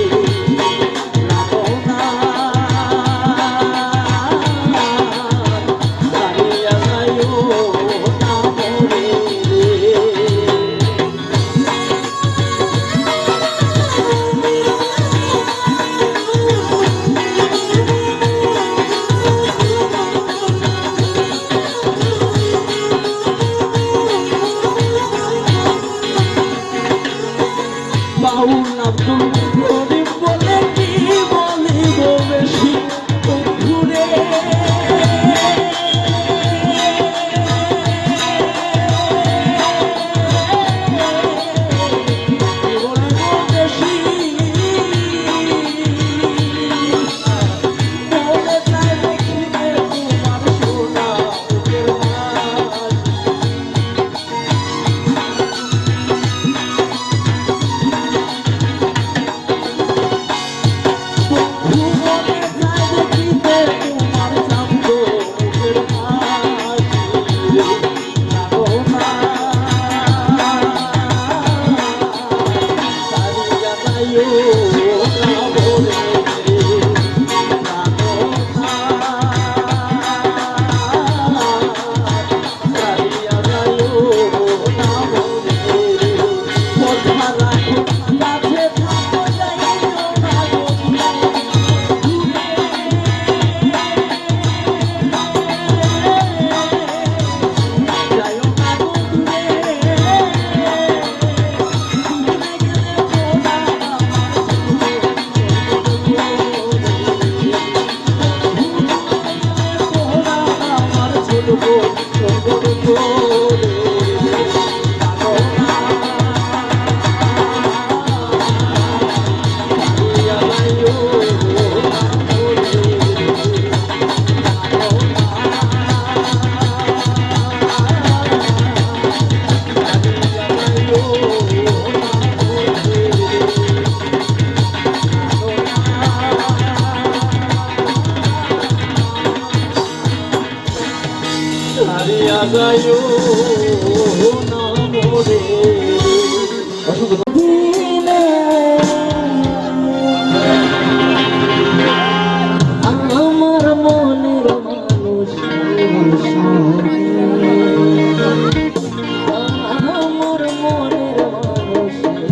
জানো না সারিয়া যাইও না মরে রে বাউল আব্দুল করিম বলে কি বলিব বেশি বন্ধুরে কি বলিব বেশি মনে চাই দেখিতে তোমার সোনা বুকের মাঝ ভুবনে যায় দেখিতে তোমার চান্দ মুখের হাসি রে জানো না সারিয়া যাইও না মরে রে জানো না সারিয়া যাইও না মরে রে কথা রাখো কাছে থাকো যাইও না যাইও না বন্ধুরে দূরে গেলে মোরা আমার ছোট বোন ছোট বোন জানো না সারিয়া যাইও না মরে জানো না সারিয়া যাইও না মরে দিনে আমার মনের মানুষ আমার মনের মানুষের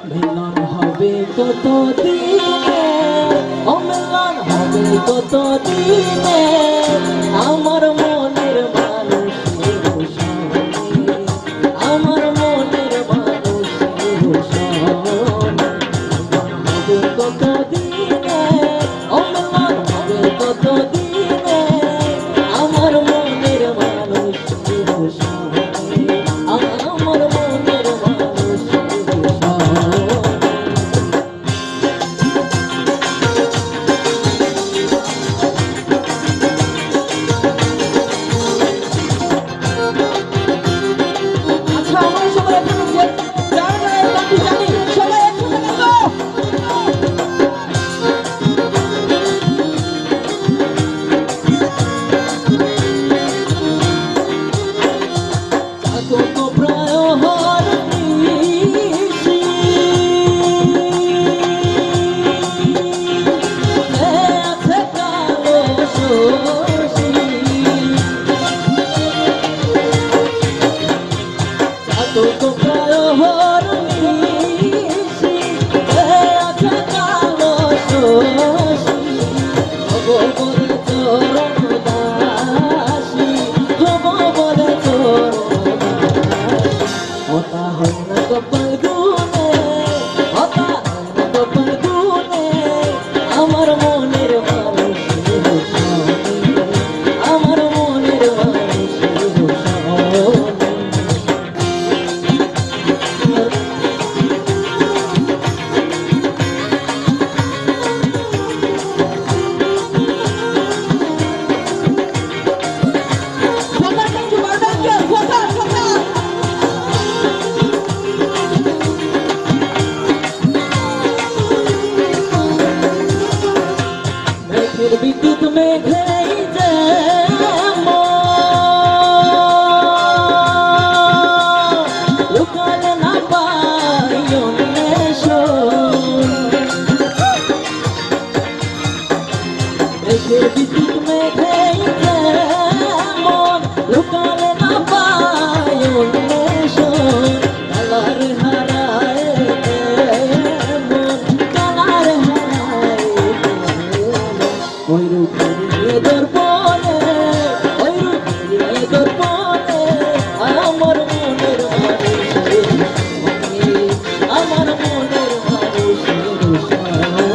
মিলন হবে কত দিনে ও মিলন কত দিনে আমার মনের মানুষের সঙ্গে আমার মনের মানুষের সঙ্গে হবে কত দিনে অম্লান হবে কত দিনে আমার মনের মানুষের সঙ্গে আমার মনের মানুষের সঙ্গে আচ্ছা আমরা সবাই একসাথে যে যারা যারা এই গানটি জানি সবাই একসাথে গাবো। কত প্রায় হরনিশি আছে কালো শশী কত প্রায় হরনিশি আছে কালো শশী ভগবত চরণ দাসী ভগবত চরণ হতা হয় না কপাল গুনে হতা হয় না কপাল গুনে আমার মনের মানুষের সঙ্গে আমার মনের মানুষের সঙ্গে কথা কিন্তু বারবার কে কথা কথা মেঘের বিদ্যুৎ মেঘেই যেমন লুকালে না পাই অন্বেষণ মেঘের বিদ্যুৎ মেঘেই যেমন লুকালে না পাই অন্বেষণ কালার হারায় মন কালার হারায় ওই রূপের দর্পণে ওই রূপের দর্পণে আমার মনের মানুষের সঙ্গে আমার মনের মানুষের সঙ্গে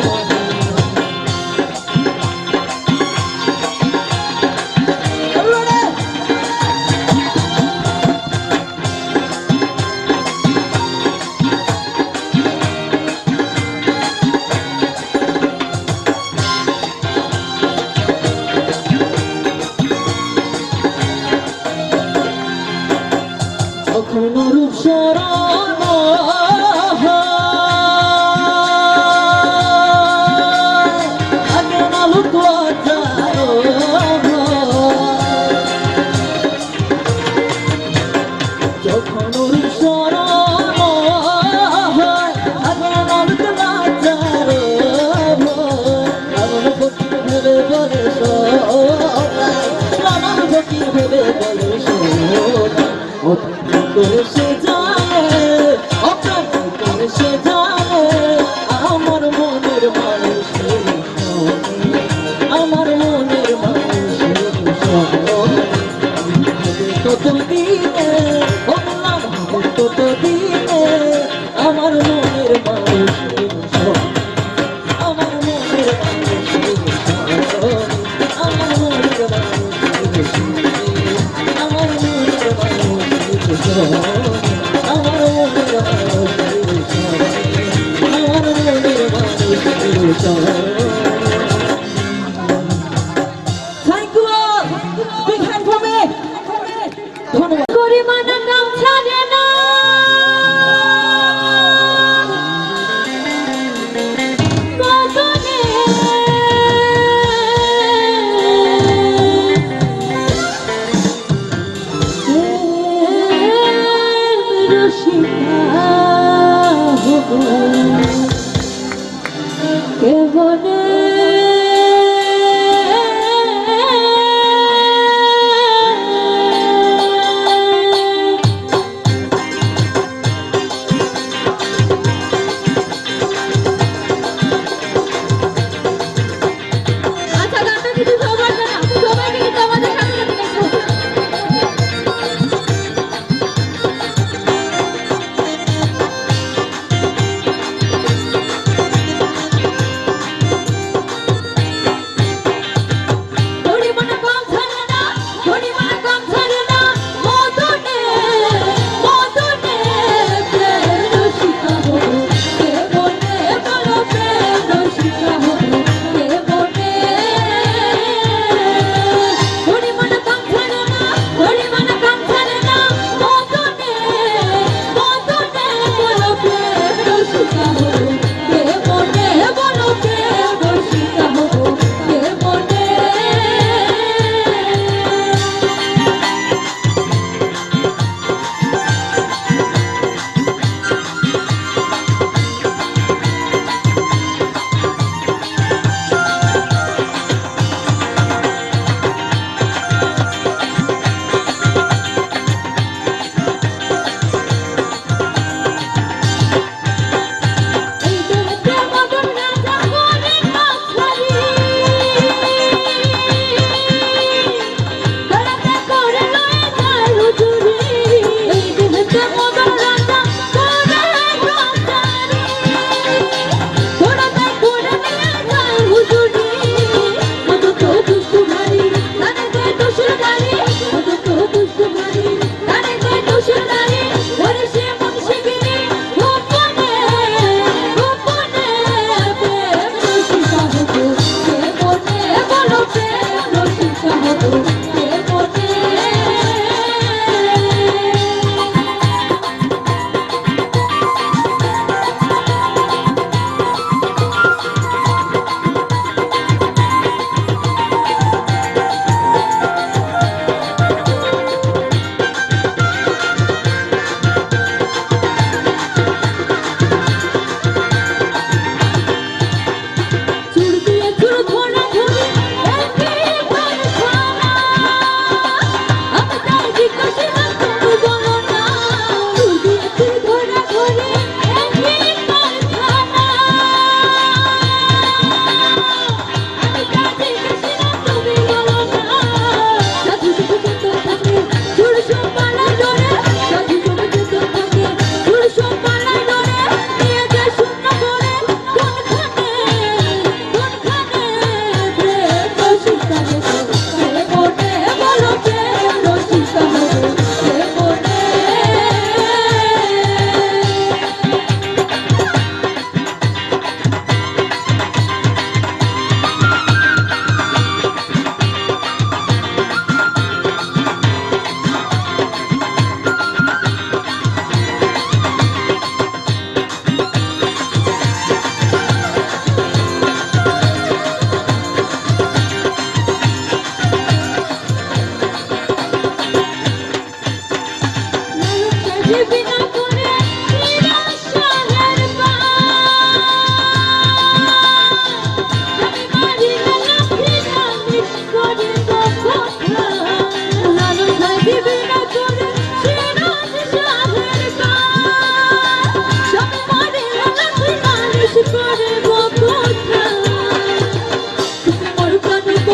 যখন রূপ শরণ আগে না লোক যখন রূপ শরণ আগে না লোক লাচারে আমার ফকির ভেবে বলে সবাই আমার ফকির ভেবে বলে সবাই অপেক্ষা করে সে জানে অপেক্ষা করে সে জানে আমার মনের মানুষের সঙ্গে আমার মনের মানুষের সঙ্গে কত দিনে বললাম কত দিনে আমার মনের মানুষের সঙ্গে আমার মনের মানুষের সঙ্গে আমার মনের মানুষের সঙ্গে আমার মনের মানুষের সঙ্গে আমার মনের মানুষের সঙ্গে আমার মনের মানুষের সঙ্গে thank you big hand for me ধন্যবাদ করে মানা কাম ছাড়ে না গগনে রসিকা হব কেবনে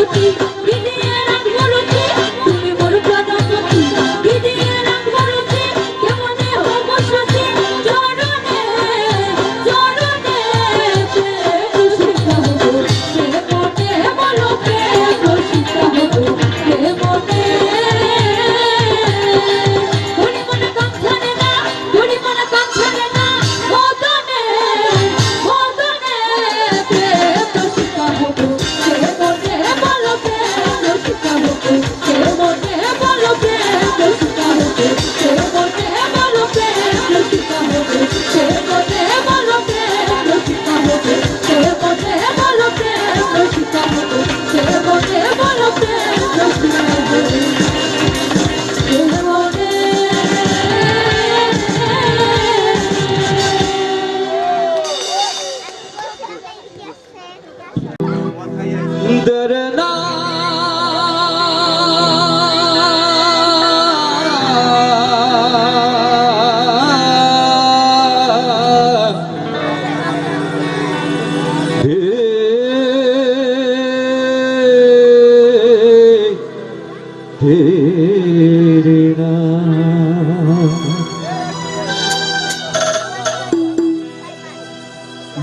সখী বিদিয়ে রাখবো রুচি তুমি মোর প্রাণপতি বিদিয়ে রাখবো রুচি কেমনে হব সখী চরণে চরণে প্রেম শিখা হব কে মনে বলো প্রেম শিখা হব কে মনে ধরি মনে কাঁথানে না ধরি মনে কাঁথানে না মদনে মদনে প্রেম শিখা হব কে মনে বলো প্রেম শিখা হব কে মনে বলো প্রেম শিখা হব কে মনে বলো প্রেম শিখা হব কে মনে বলো প্রেম শিখা হব কে মনে বলো প্রেম শিখা হব কে মনে বলো প্রেম শিখা হব কে মনে दरना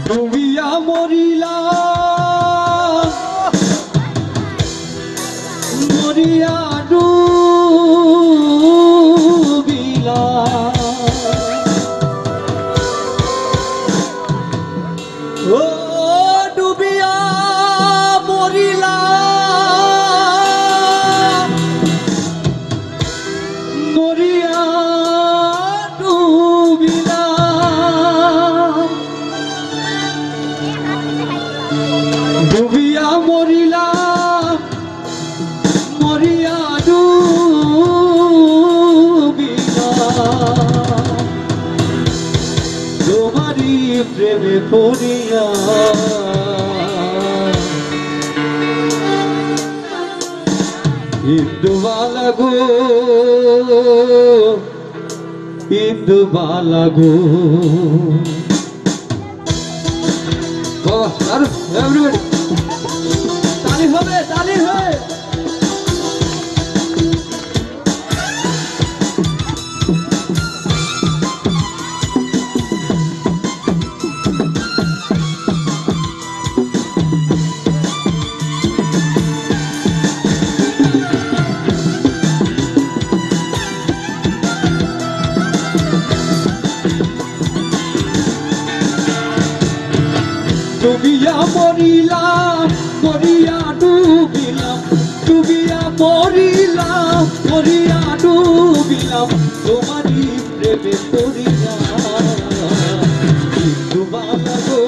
ডুবিয়া মরিলা মরিয়া ডুবিলা ও ডুবিয়া মরিলা মরিয়া ডুবিলা ডুবিয়া মরিলা মরিয়া ডুবিলা তোমারি প্রেমে পড়িয়া ইন্দুবালা গো ইন্দুবালা গো everybody তালি হবে তালি হবে ডুবিয়া মরিলাম মরিয়া ডুবিলাম ডুবিয়া মরিলাম মরিয়া ডুবিলাম তোমারি প্রেমে পড়িয়া ইন্দুবালা গো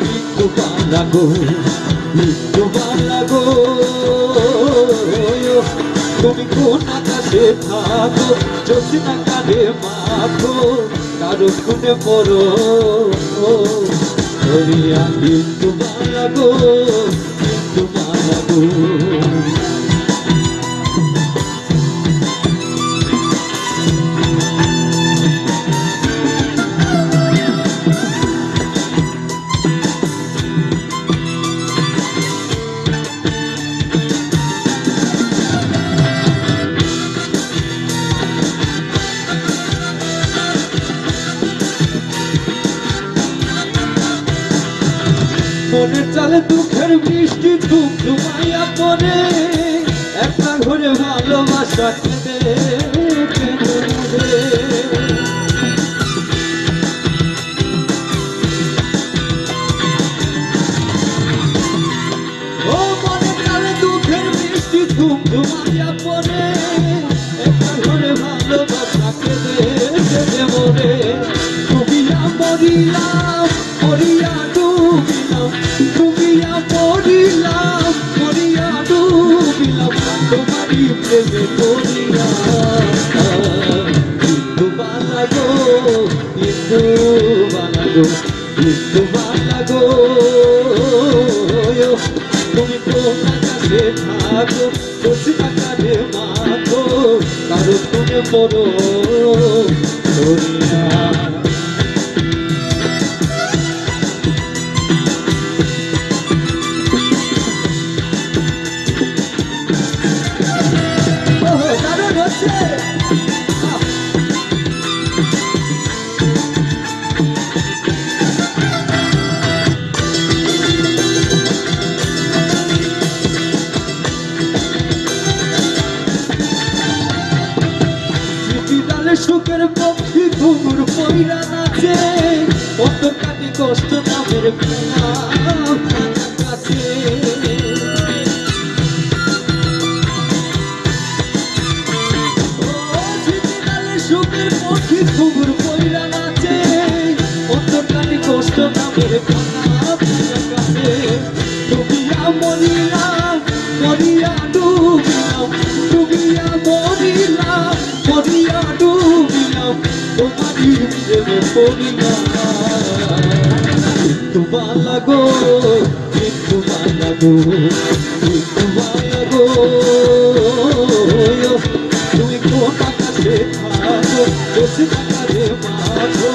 ইন্দুবালা গো ইন্দুবালা গো তুমি কোন আকাশে থাকো জ্যোৎস্না কাঁধে মাখো কারো খুনে পড়ো Gloria into Malago, into Malago. মনের চালে দুঃখের বৃষ্টি ধুম ধুমাইয়া পড়ে একটা ঘরে ভালোবাসা কেঁদে কেঁদে মরে ও মনের চালে দুঃখের বৃষ্টি ধুম ধুমাইয়া পড়ে একটা ঘরে ভালোবাসা কেঁদে কেঁদে মরে ডুবিয়া মরিলাম মরিয়া ডুবিলাম ডুবিয়া মরিলাম মরিয়া ডুবিলাম তোমারি প্রেমে পড়িয়া ইন্দুবালা গো ইন্দুবালা গো ইন্দুবালা গো তুমি কোন আকাশে থাকো জ্যোৎস্না কাঁধে মাখো কারো তুমি পড়ো ধরিয়া পক্ষী ঘুমুর পইরা নাচে কত কাটে কষ্ট নামের কাছে সুখের পক্ষী ঘুমুর পইরা নাচে কত কাটে কষ্ট নামের কাছে ডুবিয়া মরিলাম মরিয়া ডুবিলাম ডুবিয়া মরিলাম মরিয়া ডুবিলাম তোমারই প্রেমে পড়িলাম কিন্তু বালাগো কিন্তু বালাগো কিন্তু বালাগো তুমি কোন আকাশে থাকো বসে থাকারে মাঝো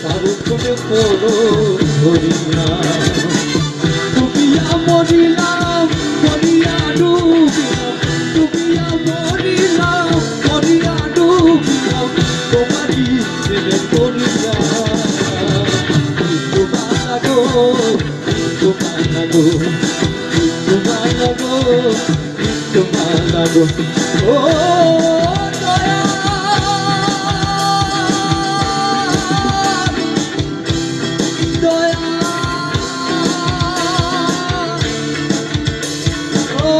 কারো কোনে পড়ো ধরিয়া ডুবিয়া মরিলাম মরিয়া ডুবিলাম ডুবিয়া মরিলাম মরিয়া ডুবিলাম তোমারই প্রেমে পড়িলাম কিন্তু বালাগো কিন্তু বালাগো কিন্তু বালাগো কিন্তু বালাগো ও দয়া দয়া ও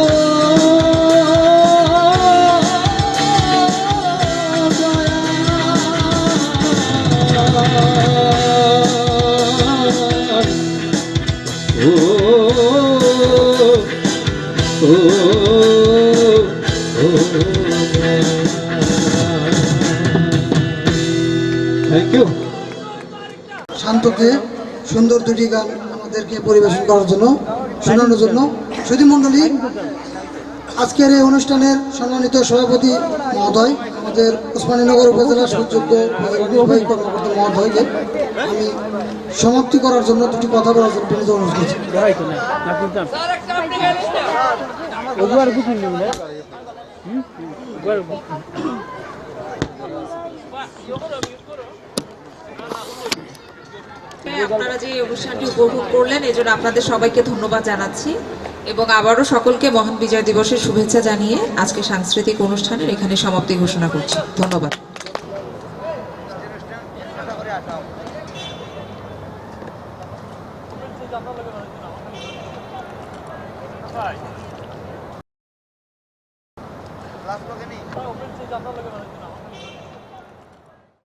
থ্যাংক ইউ। শান্তকে সুন্দর দুটি গান আমাদেরকে পরিবেশন করার জন্য শোনানোর জন্য সুধী মণ্ডলী, আজকের এই অনুষ্ঠানের সম্মানিত সভাপতি মহোদয়, আমাদের ওসমানীনগর উপজেলার সুযোগ্য নির্বাহী কর্মকর্তা মহোদয়কে আমি সমাপ্তি করার জন্য দুটি কথা বলার জন্য বিনীত অনুরোধ করছি। আপনারা যে এই অনুষ্ঠানটি উপভোগ করলেন এজন্য আপনাদের সবাইকে ধন্যবাদ জানাচ্ছি এবং আবারও সকলকে মহান বিজয় দিবসের শুভেচ্ছা জানিয়ে আজকে সাংস্কৃতিক অনুষ্ঠানের এখানে সমাপ্তি ঘোষণা করছি। ধন্যবাদ।